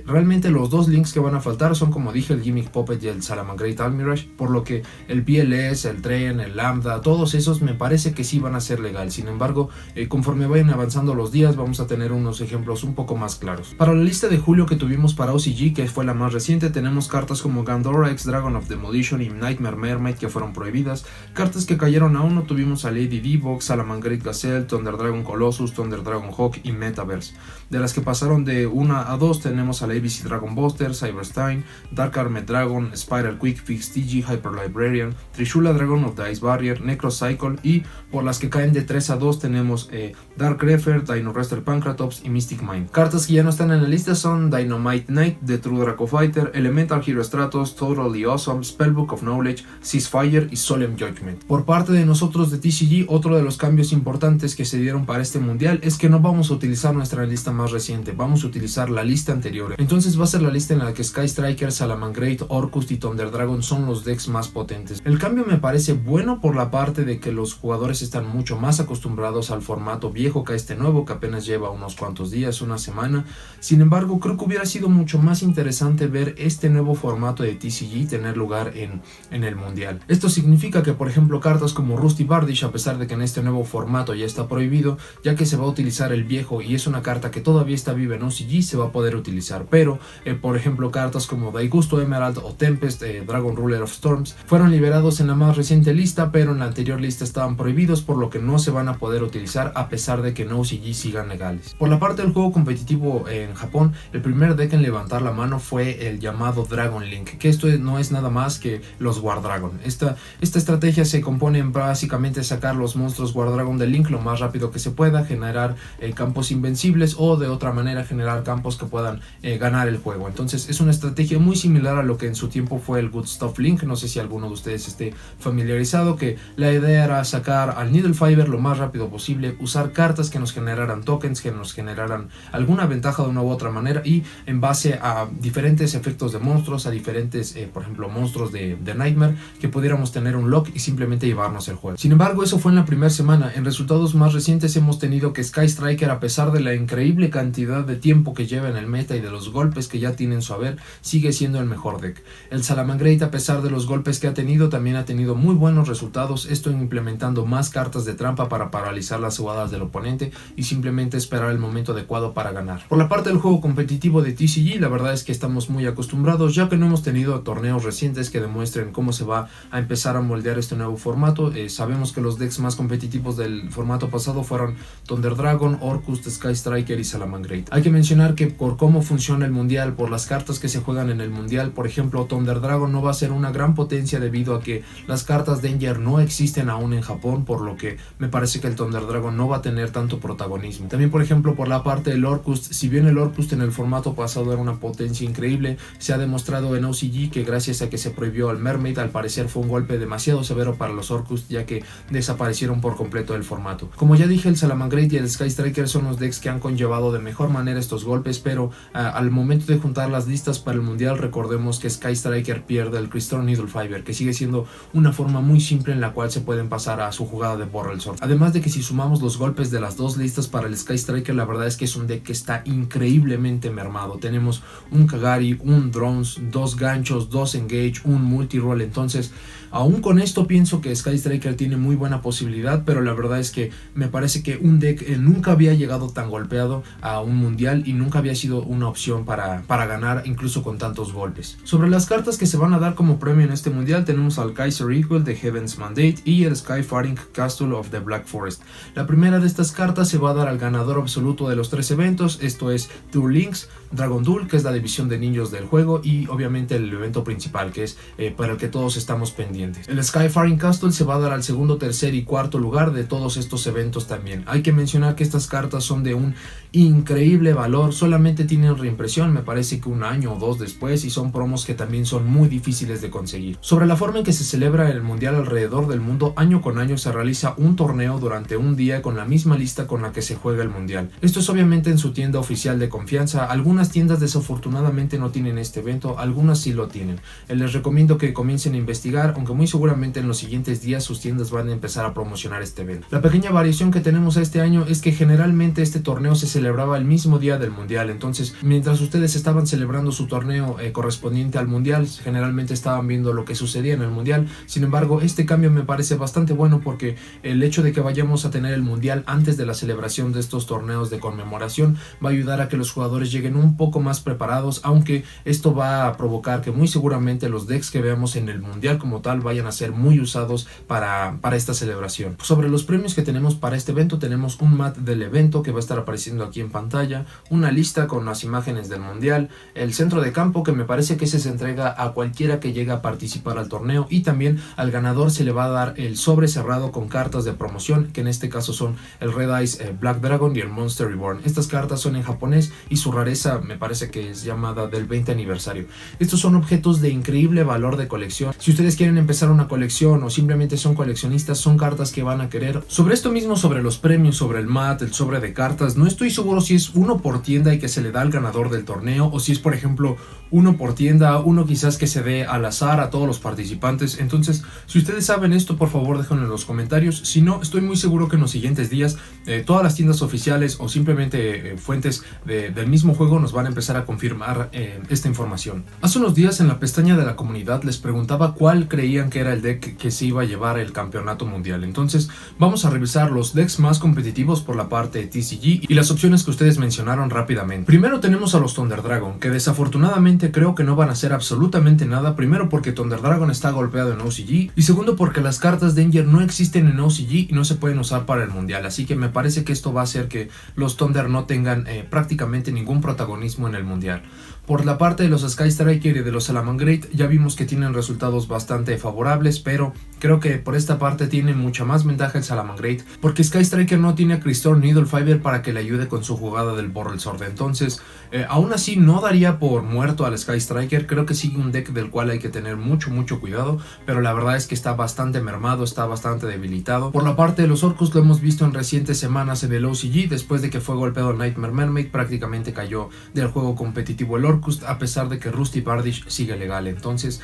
realmente los dos links que van a faltar son, como dije, el Gimmick Puppet y el Salamangreat Almirage, por lo lo que el BLS, el Tren, el Lambda, todos esos me parece que sí van a ser legal. Sin embargo, conforme vayan avanzando los días vamos a tener unos ejemplos un poco más claros. Para la lista de julio que tuvimos para OCG, que fue la más reciente, tenemos cartas como Gandora X Dragon of Demolition y Nightmare Mermaid que fueron prohibidas. Cartas que cayeron a 1 tuvimos a Lady D-Box, Salamangreat Gazelle, Thunder Dragon Colossus, Thunder Dragon Hawk y Metaverse. De las que pasaron de 1 a 2 tenemos a la ABC Dragon Buster, Cyberstein, Dark Armed Dragon, Spiral Quick Fix TG, Hyper Librarian, Trishula Dragon of the Ice Barrier, Necrocycle, y por las que caen de 3 a 2 tenemos Dark Refer, Dino Wrestler Pancratops y Mystic Mind. Cartas que ya no están en la lista son Dynamite Knight, The True Draco Fighter, Elemental Hero Stratos, Totally Awesome, Spellbook of Knowledge, Ceasefire y Solemn Judgment. Por parte de nosotros de TCG, otro de los cambios importantes que se dieron para este mundial es que no vamos a utilizar nuestra lista más reciente, vamos a utilizar la lista anterior. Entonces va a ser la lista en la que Sky Striker, Salamangreat, Orcust y Thunder Dragon son los decks más potentes. El cambio me parece bueno por la parte de que los jugadores están mucho más acostumbrados al formato viejo que a este nuevo, que apenas lleva unos cuantos días, una semana. Sin embargo, creo que hubiera sido mucho más interesante ver este nuevo formato de TCG tener lugar en el mundial. Esto significa que, por ejemplo, cartas como Rusty Bardish, a pesar de que en este nuevo formato ya está prohibido, ya que se va a utilizar el viejo y es una carta que todavía está viva en OCG, se va a poder utilizar. Pero, por ejemplo, cartas como Daigusto Emerald o Tempest, Dragon Ruler of Storms, fueron liberados en la más reciente lista, pero en la anterior lista estaban prohibidos, por lo que no se van a poder utilizar a pesar de que en OCG sigan legales. Por la parte del juego competitivo en Japón, el primer deck en levantar la mano fue el llamado Dragon Link, que esto no es nada más que los War Dragon. Esta estrategia se compone en básicamente sacar los monstruos War Dragon de Link lo más rápido que se pueda, generar campos invencibles o de otra manera generar campos que puedan ganar el juego. Entonces es una estrategia muy similar a lo que en su tiempo fue el Good Stuff Link. No sé si alguno de ustedes esté familiarizado, que la idea era sacar al Needle Fiber lo más rápido posible, usar cartas que nos generaran tokens, que nos generaran alguna ventaja de una u otra manera, y en base a diferentes efectos de monstruos, a diferentes por ejemplo monstruos de Nightmare, que pudiéramos tener un lock y simplemente llevarnos el juego. Sin embargo, eso fue en la primera semana. En resultados más recientes hemos tenido que Sky Striker, a pesar de la increíble cantidad de tiempo que lleva en el meta y de los golpes que ya tiene en su haber, sigue siendo el mejor deck. El Salamangreat, a pesar de los golpes que ha tenido, también ha tenido muy buenos resultados, esto implementando más cartas de trampa para paralizar las jugadas del oponente y simplemente esperar el momento adecuado para ganar. Por la parte del juego competitivo de TCG, la verdad es que estamos muy acostumbrados, ya que no hemos tenido torneos recientes que demuestren cómo se va a empezar a moldear este nuevo formato. Sabemos que los decks más competitivos del formato pasado fueron Thunder Dragon, Orcust, Sky Striker y Salamangreat. Hay que mencionar que por cómo funciona el mundial, por las cartas que se juegan en el mundial, por ejemplo, Thunder Dragon no va a ser una gran potencia debido a que las cartas Danger no existen aún en Japón, por lo que me parece que el Thunder Dragon no va a tener tanto protagonismo. También, por ejemplo, por la parte del Orcust, si bien el Orcust en el formato pasado era una potencia increíble, se ha demostrado en OCG que gracias a que se prohibió al Mermaid, al parecer fue un golpe demasiado severo para los Orcust, ya que desaparecieron por completo del formato. Como ya dije, el Salamangreat y el Sky Striker son los decks que han conllevado de mejor manera estos golpes, pero al momento de juntar las listas para el mundial, recordemos que Sky Striker pierde el Crystal Needle Fiber, que sigue siendo una forma muy simple en la cual se pueden pasar a su jugada de Borrel Sword. Además de que si sumamos los golpes de las dos listas para el Sky Striker, la verdad es que es un deck que está increíblemente mermado. Tenemos un Kagari, un Drones, dos ganchos, dos Engage, un multi-roll. Entonces, aún con esto pienso que Sky Striker tiene muy buena posibilidad, pero la verdad es que me parece que un deck nunca había llegado tan golpeado a un mundial y nunca había sido una opción para ganar, incluso con tantos golpes. Sobre las cartas que se van a dar como premio en este mundial, tenemos al Kaiser Eagle de Heaven's Mandate y el Skyfaring Castle of the Black Forest. La primera de estas cartas se va a dar al ganador absoluto de los 3 eventos, esto es Tour Links, Dragon Duel, que es la división de niños del juego, y obviamente el evento principal, que es para el que todos estamos pendientes. El Skyfaring Castle se va a dar al segundo, tercer y cuarto lugar de todos estos eventos también. Hay que mencionar que estas cartas son de un increíble valor, solamente tienen reimpresión, me parece que 1 año o 2 después, y son promos que también son muy difíciles de conseguir. Sobre la forma en que se celebra el mundial alrededor del mundo, año con año se realiza un torneo durante un día con la misma lista con la que se juega el mundial. Esto es obviamente en su tienda oficial de confianza. Algunas tiendas desafortunadamente no tienen este evento, algunas sí lo tienen. Les recomiendo que comiencen a investigar, aunque muy seguramente en los siguientes días sus tiendas van a empezar a promocionar este evento. La pequeña variación que tenemos este año es que generalmente este torneo se celebraba el mismo día del mundial. Entonces, mientras ustedes estaban celebrando su torneo correspondiente al mundial, generalmente estaban viendo lo que que sucedía en el mundial. Sin embargo, este cambio me parece bastante bueno porque el hecho de que vayamos a tener el mundial antes de la celebración de estos torneos de conmemoración va a ayudar a que los jugadores lleguen un poco más preparados, aunque esto va a provocar que muy seguramente los decks que veamos en el mundial como tal vayan a ser muy usados para esta celebración. Sobre los premios que tenemos para este evento, tenemos un mat del evento que va a estar apareciendo aquí en pantalla, una lista con las imágenes del mundial, el centro de campo que me parece que ese se entrega a cualquiera que llegue a participar al torneo, y también al ganador se le va a dar el sobre cerrado con cartas de promoción, que en este caso son el Red Eyes Black Dragon y el Monster Reborn. Estas cartas son en japonés y su rareza me parece que es llamada del 20 aniversario. Estos son objetos de increíble valor de colección. Si ustedes quieren empezar una colección o simplemente son coleccionistas, son cartas que van a querer. Sobre esto mismo, sobre los premios, sobre el mat, el sobre de cartas, no estoy seguro si es uno por tienda y que se le da al ganador del torneo, o si es por ejemplo uno por tienda, uno quizás que se dé al azar a todos los participantes. Entonces, si ustedes saben esto, por favor déjenlo en los comentarios. Si no, estoy muy seguro que en los siguientes días todas las tiendas oficiales o simplemente fuentes del mismo juego nos van a empezar a confirmar esta información. Hace unos días en la pestaña de la comunidad les preguntaba cuál creían que era el deck que se iba a llevar el campeonato mundial. Entonces vamos a revisar los decks más competitivos por la parte de TCG y las opciones que ustedes mencionaron rápidamente. Primero tenemos a los Thunder Dragon, que desafortunadamente creo que no van a hacer absolutamente nada. Primero porque Thunder Dragon está golpeado en OCG, y segundo porque las cartas Danger no existen en OCG y no se pueden usar para el mundial, así que me parece que esto va a hacer que los Thunder no tengan prácticamente ningún protagonismo en el mundial. Por la parte de los Sky Striker y de los Salamangreat ya vimos que tienen resultados bastante favorables, pero creo que por esta parte tiene mucha más ventaja el Salamangreat, porque Sky Striker no tiene a Crystal Needlefiber para que le ayude con su jugada del Borrel Sword. Entonces aún así no daría por muerto al Sky Striker. Creo que sigue un deck del cual hay que tener mucho cuidado, pero la verdad es que está bastante mermado, está bastante debilitado. Por la parte de los Orcust, lo hemos visto en recientes semanas en el OCG. Después de que fue golpeado Nightmare Mermaid, prácticamente cayó del juego competitivo el Orcust, a pesar de que Rusty Bardish sigue legal. Entonces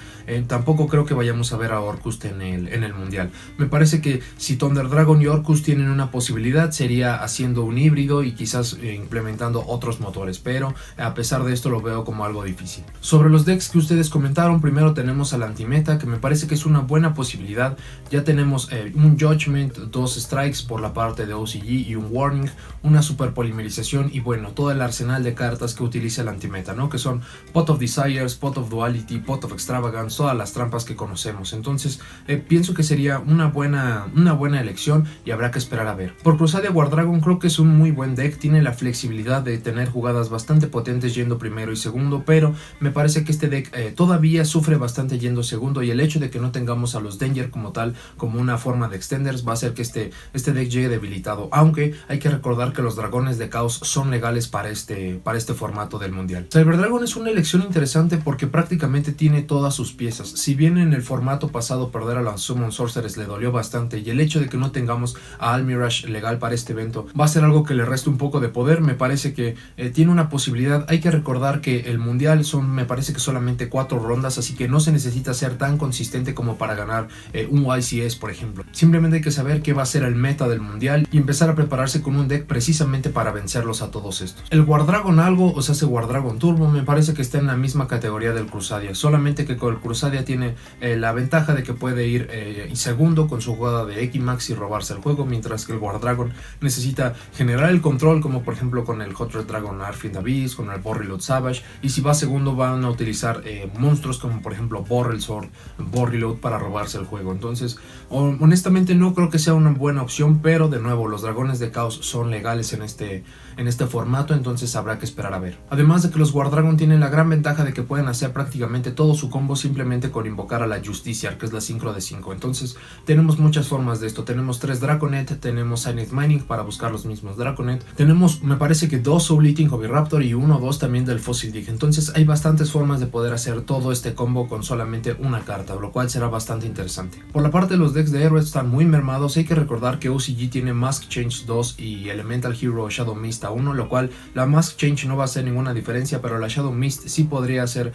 tampoco creo que vayamos a ver a Orcust en el mundial. Me parece que si Thunder Dragon y Orcust tienen una posibilidad, sería haciendo un híbrido y quizás implementando otros motores, pero a pesar de esto lo veo como algo difícil. Sobre los decks que ustedes comentaron, primero tenemos al Antimeta, que me parece que es una buena posibilidad. Ya tenemos un Judgment, dos Strikes por la parte de OCG y un Warning, una super polimerización y bueno, todo el arsenal de cartas que utiliza el Antimeta, ¿no? Que son Pot of Desires, Pot of Duality, Pot of Extravagance, todas las trampas que conocemos. Entonces pienso que sería una buena elección y habrá que esperar a ver. Por Crusadia War Dragon creo que es un muy buen deck, tiene la flexibilidad de tener jugadas bastante potentes yendo primero y segundo, pero me parece que este deck todavía sufre bastante yendo segundo, y el hecho de que no tengamos a los Danger como tal, como una forma de extenders, va a hacer que este deck llegue debilitado, aunque hay que recordar que los dragones de caos son legales para este formato del mundial. Cyber Dragon es una elección interesante porque prácticamente tiene todas sus piezas. Si bien en el formato pasado perder a las Summon Sorcerers le dolió bastante, y el hecho de que no tengamos a Almirage legal para este evento va a ser algo que le reste un poco de poder, me parece que tiene una posibilidad. Hay que recordar que el mundial me parece que solamente 4 rondas, así que no se necesita ser tan consistente como para ganar un YCS, por ejemplo. Simplemente hay que saber qué va a ser el meta del mundial y empezar a prepararse con un deck precisamente para vencerlos a todos estos. El War Dragon Algo, o sea, ese War Dragon Turbo, me parece que está en la misma categoría del Crusadia, solamente que con el Crusadia tiene la ventaja de que puede ir segundo con su jugada de Equimax y robarse el juego, mientras que el War Dragon necesita generar el control, como por ejemplo con el Hot Red Dragon Arfiend Abyss, con el Borreload Savage, y si va segundo van a utilizar monstruos como por ejemplo Borrel Sword, Borreload para robarse el juego. Entonces honestamente no creo que sea una buena opción, pero de nuevo los dragones de caos son legales en este formato, entonces habrá que esperar a ver. Además de que los War Dragon tienen la gran ventaja de que pueden hacer prácticamente todo su combo simplemente con invocar a la Justiciar, que es la sincro de 5. Entonces tenemos muchas formas de esto. Tenemos 3 Draconet, tenemos Cyanide Mining para buscar los mismos Draconet, tenemos me parece que 2 Soul Eating Oviraptor y 1 o 2 también del Fossil Dig. Entonces hay bastantes formas de poder hacer todo este combo con solamente una carta, lo cual será bastante interesante. Por la parte de los decks de héroes están muy mermados. Hay que recordar que OCG tiene Mask Change 2 y Elemental Hero Shadow Mist a 1, lo cual la Mask Change no va a hacer ninguna diferencia, pero la Shadow Mist sí podría ser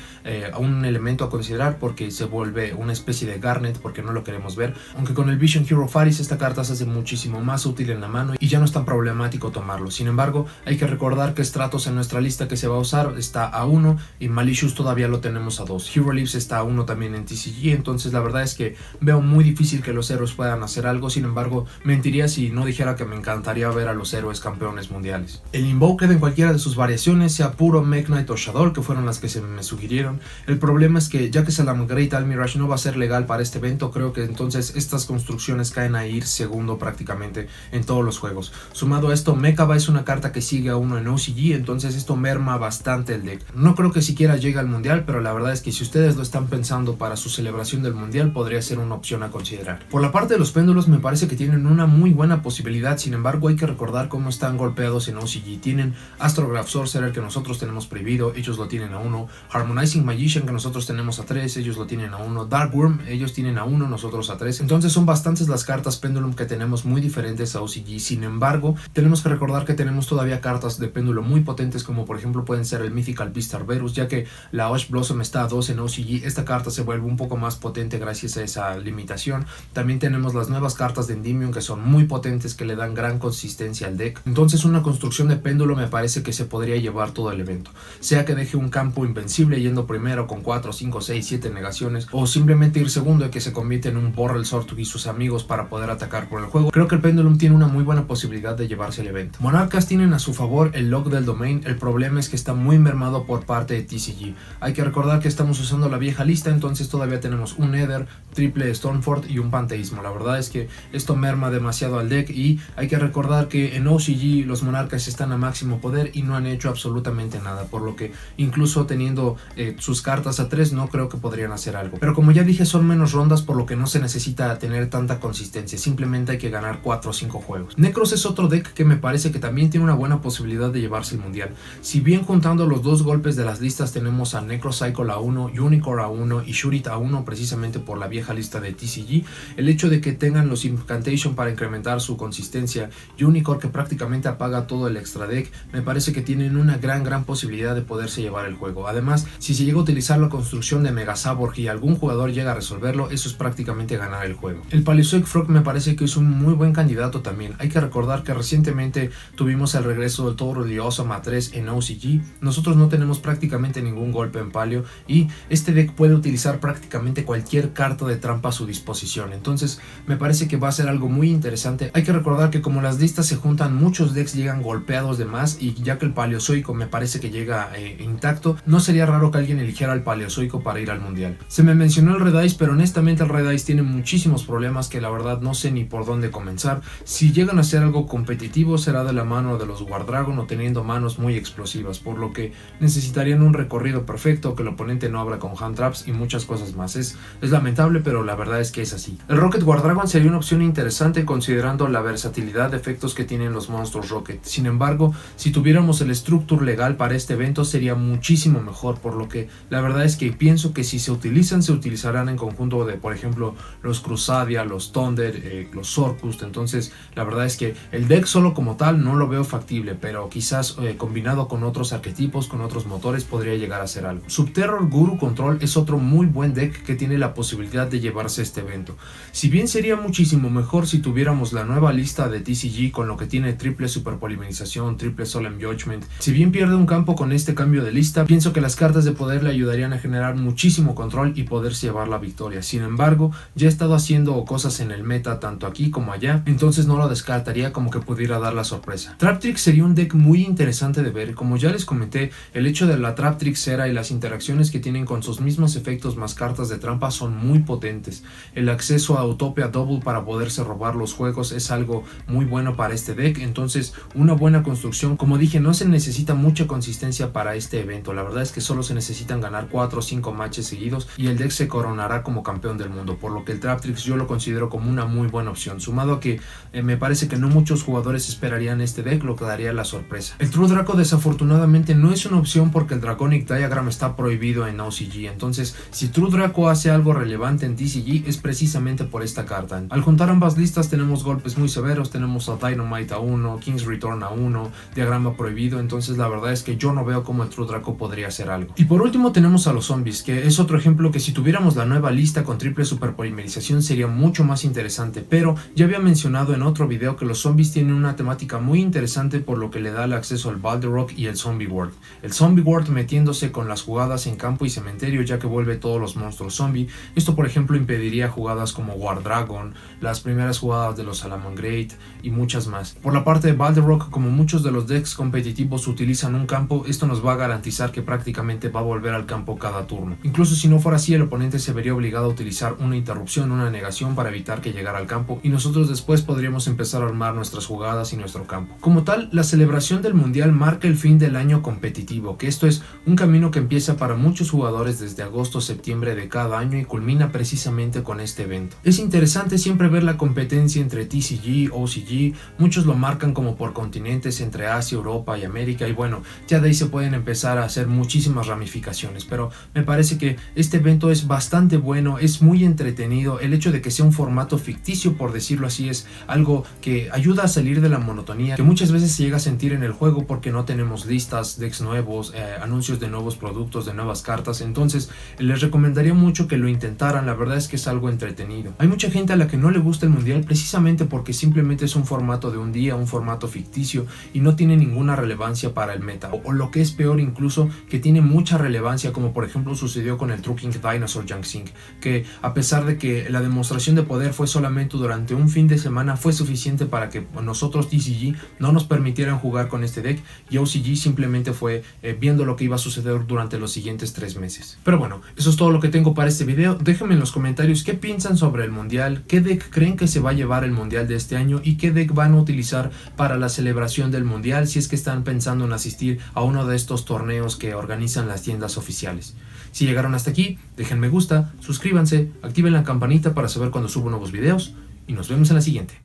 un elemento a considerar porque se vuelve una especie de Garnet, porque no lo queremos ver, aunque con el Vision Hero Faris esta carta se hace muchísimo más útil en la mano y ya no es tan problemático tomarlo. Sin embargo, hay que recordar que Stratos en nuestra lista que se va a usar está a 1 y Malicious todavía lo tenemos a 2. Hero Leaves está a 1 también también en TCG, entonces la verdad es que veo muy difícil que los héroes puedan hacer algo. Sin embargo, mentiría si no dijera que me encantaría ver a los héroes campeones mundiales. El Invoked en cualquiera de sus variaciones, sea puro, Mech Knight o Shadow, que fueron las que se me sugirieron. El problema es que ya que Salamangreat Almiraj no va a ser legal para este evento, creo que entonces estas construcciones caen a ir segundo prácticamente en todos los juegos. Sumado a esto, Mechaba es una carta que sigue a uno en OCG, entonces esto merma bastante el deck. No creo que siquiera llegue al mundial, pero la verdad es que si ustedes lo están pensando para su celebración del mundial, podría ser una opción a considerar. Por la parte de los péndulos, me parece que tienen una muy buena posibilidad. Sin embargo, hay que recordar cómo están golpeados en OCG. Tienen Astrograph Sorcerer, que nosotros tenemos prohibido, ellos lo tienen a 1. Harmonizing Magician, que nosotros tenemos a 3, ellos lo tienen a 1. Dark Worm, ellos tienen a 1, nosotros a 3. Entonces son bastantes las cartas Pendulum que tenemos muy diferentes a OCG. Sin embargo, tenemos que recordar que tenemos todavía cartas de péndulo muy potentes, como por ejemplo pueden ser el Mythical Beast Arberus, ya que la Osh Blossom está a 2 en OCG. Esta carta se vuelve un poco más potente gracias a esa limitación. También tenemos las nuevas cartas de Endymion, que son muy potentes, que le dan gran consistencia al deck. Entonces una construcción de péndulo me parece que se podría llevar todo el evento, sea que deje un campo invencible yendo primero con 4, 5, 6, 7 negaciones, o simplemente ir segundo y que se convierte en un Borrel Sortug y sus amigos para poder atacar por el juego. Creo que el Pendulum tiene una muy buena posibilidad de llevarse el evento. Monarcas tienen a su favor el Lock del Domain. El problema es que está muy mermado por parte de TCG. Hay que recordar que estamos usando la vieja lista, entonces todavía tenemos un Nether, triple Stormfort y un Panteísmo. La verdad es que esto merma demasiado al deck, y hay que recordar que en OCG los Monarcas están a máximo poder y no han hecho absolutamente nada, por lo que incluso teniendo sus cartas a 3 no creo que podrían hacer algo. Pero como ya dije, son menos rondas, por lo que no se necesita tener tanta consistencia, simplemente hay que ganar 4 o 5 juegos. Necros es otro deck que me parece que también tiene una buena posibilidad de llevarse el mundial. Si bien juntando los dos golpes de las listas tenemos a Necrocycle a 1, Unicorn a 1 y Shurit a 1 precisamente por la vieja lista de TCG, el hecho de que tengan los Incantation para incrementar su consistencia, Unicorn que prácticamente apaga todo el extra deck, me parece que tienen una gran posibilidad de poderse llevar el juego. Además, si se llega a utilizar la construcción de Mega Saborg y algún jugador llega a resolverlo, eso es prácticamente ganar el juego. El Paleozoic Frog me parece que es un muy buen candidato también. Hay que recordar que recientemente tuvimos el regreso del Totally Awesome a 3 en OCG. Nosotros no tenemos prácticamente ningún golpe en Paleo y este deck puede utilizar prácticamente cualquier carta de trampa a su disposición. Entonces me parece que va a ser algo muy interesante. Hay que recordar que como las listas se juntan, muchos decks llegan golpeados de más, y ya que el Paleozoico me parece que llega intacto, no sería raro que alguien eligiera el Paleozoico para ir al mundial. Se me mencionó el Red Ice, pero honestamente el Red Ice tiene muchísimos problemas que la verdad no sé ni por dónde comenzar. Si llegan a hacer algo competitivo, será de la mano de los Guardragon o teniendo manos muy explosivas, por lo que necesitarían un recorrido perfecto, que el oponente no abra con hand traps y muchas cosas más. Es lamentable, pero la verdad es que es así. El Rocket Guardragon sería una opción interesante considerando la versatilidad de efectos que tienen los monstruos Rocket. Sin embargo, si tuviéramos el Structure legal para este evento sería muchísimo mejor, por lo que la verdad es que pienso que si se utilizan, se utilizarán en conjunto de, por ejemplo, los Crusadia, los Thunder, los Sorcust. Entonces la verdad es que el deck solo como tal no lo veo factible, pero quizás combinado con otros arquetipos, con otros motores, podría llegar a ser algo. Subterror Guru Control es otro muy buen deck que tiene la posibilidad de llevarse este evento. Si bien sería muchísimo mejor si tuviéramos la nueva lista de TCG con lo que tiene triple superpolimerización, triple Solemn Judgment, si bien pierde un campo con este cambio de lista, pienso que las cartas de poder le ayudarían a generar muchísimo control y poderse llevar la victoria. Sin embargo, ya he estado haciendo cosas en el meta tanto aquí como allá, entonces no lo descartaría como que pudiera dar la sorpresa. Traptrix sería un deck muy interesante de ver. Como ya les comenté, el hecho de la Traptrix era y las interacciones que tienen con sus mismos efectos más cartas de trampa son muy potentes. El acceso a Utopia Double para poderse robar los juegos es algo muy bueno para este deck, entonces una buena construcción. Como dije, no se necesita mucha consistencia para este evento, la verdad es que solo se necesitan ganar 4 o 5 matches seguidos y el deck se coronará como campeón del mundo, por lo que el Traptrix yo lo considero como una muy buena opción, sumado a que me parece que no muchos jugadores esperarían este deck, lo que daría la sorpresa. El True Draco desafortunadamente no es una opción porque el Draconic Diagram está prohibido en OCG, entonces si True Draco hace algo relevante en TCG es precisamente por esta carta. Al juntar ambas listas tenemos golpes muy severos, tenemos a Dynamite a 1, King's Return a 1, Diagrama prohibido, entonces la verdad es que yo no veo cómo el True Draco podría hacer algo. Y por último tenemos a los zombies, que es otro ejemplo que si tuviéramos la nueva lista con triple superpolimerización sería mucho más interesante, pero ya había mencionado en otro video que los zombies tienen una temática muy interesante, por lo que le da el acceso al Balderrock y el Zombie World. El Zombie World metiéndose con las jugadas en campo y cementerio, ya que vuelve todo todos los monstruos zombie. Esto por ejemplo impediría jugadas como War Dragon, las primeras jugadas de los Salamangreat y muchas más. Por la parte de Balderrock, como muchos de los decks competitivos utilizan un campo, esto nos va a garantizar que prácticamente va a volver al campo cada turno. Incluso si no fuera así, el oponente se vería obligado a utilizar una interrupción, una negación para evitar que llegara al campo, y nosotros después podríamos empezar a armar nuestras jugadas y nuestro campo. Como tal, la celebración del mundial marca el fin del año competitivo, que esto es un camino que empieza para muchos jugadores desde agosto o septiembre de cada año y culmina precisamente con este evento. Es interesante siempre ver la competencia entre TCG, OCG, muchos lo marcan como por continentes entre Asia, Europa y América, y bueno, ya de ahí se pueden empezar a hacer muchísimas ramificaciones, pero me parece que este evento es bastante bueno, es muy entretenido. El hecho de que sea un formato ficticio, por decirlo así, es algo que ayuda a salir de la monotonía que muchas veces se llega a sentir en el juego porque no tenemos listas, decks nuevos, anuncios de nuevos productos, de nuevas cartas. Entonces les recomendaría mucho que lo intentaran, la verdad es que es algo entretenido. Hay mucha gente a la que no le gusta el mundial precisamente porque simplemente es un formato de un día, un formato ficticio y no tiene ninguna relevancia para el meta, o lo que es peor incluso, que tiene mucha relevancia, como por ejemplo sucedió con el True King Dinosaur Jangsing, que a pesar de que la demostración de poder fue solamente durante un fin de semana, fue suficiente para que nosotros TCG no nos permitieran jugar con este deck, y OCG simplemente fue viendo lo que iba a suceder durante los siguientes 3 meses. Pero bueno, eso es todo lo que tengo para este video. Déjenme en los comentarios qué piensan sobre el mundial, qué deck creen que se va a llevar el mundial de este año y qué deck van a utilizar para la celebración del mundial si es que están pensando en asistir a uno de estos torneos que organizan las tiendas oficiales. Si llegaron hasta aquí, dejen me gusta, suscríbanse, activen la campanita para saber cuando subo nuevos videos y nos vemos en la siguiente.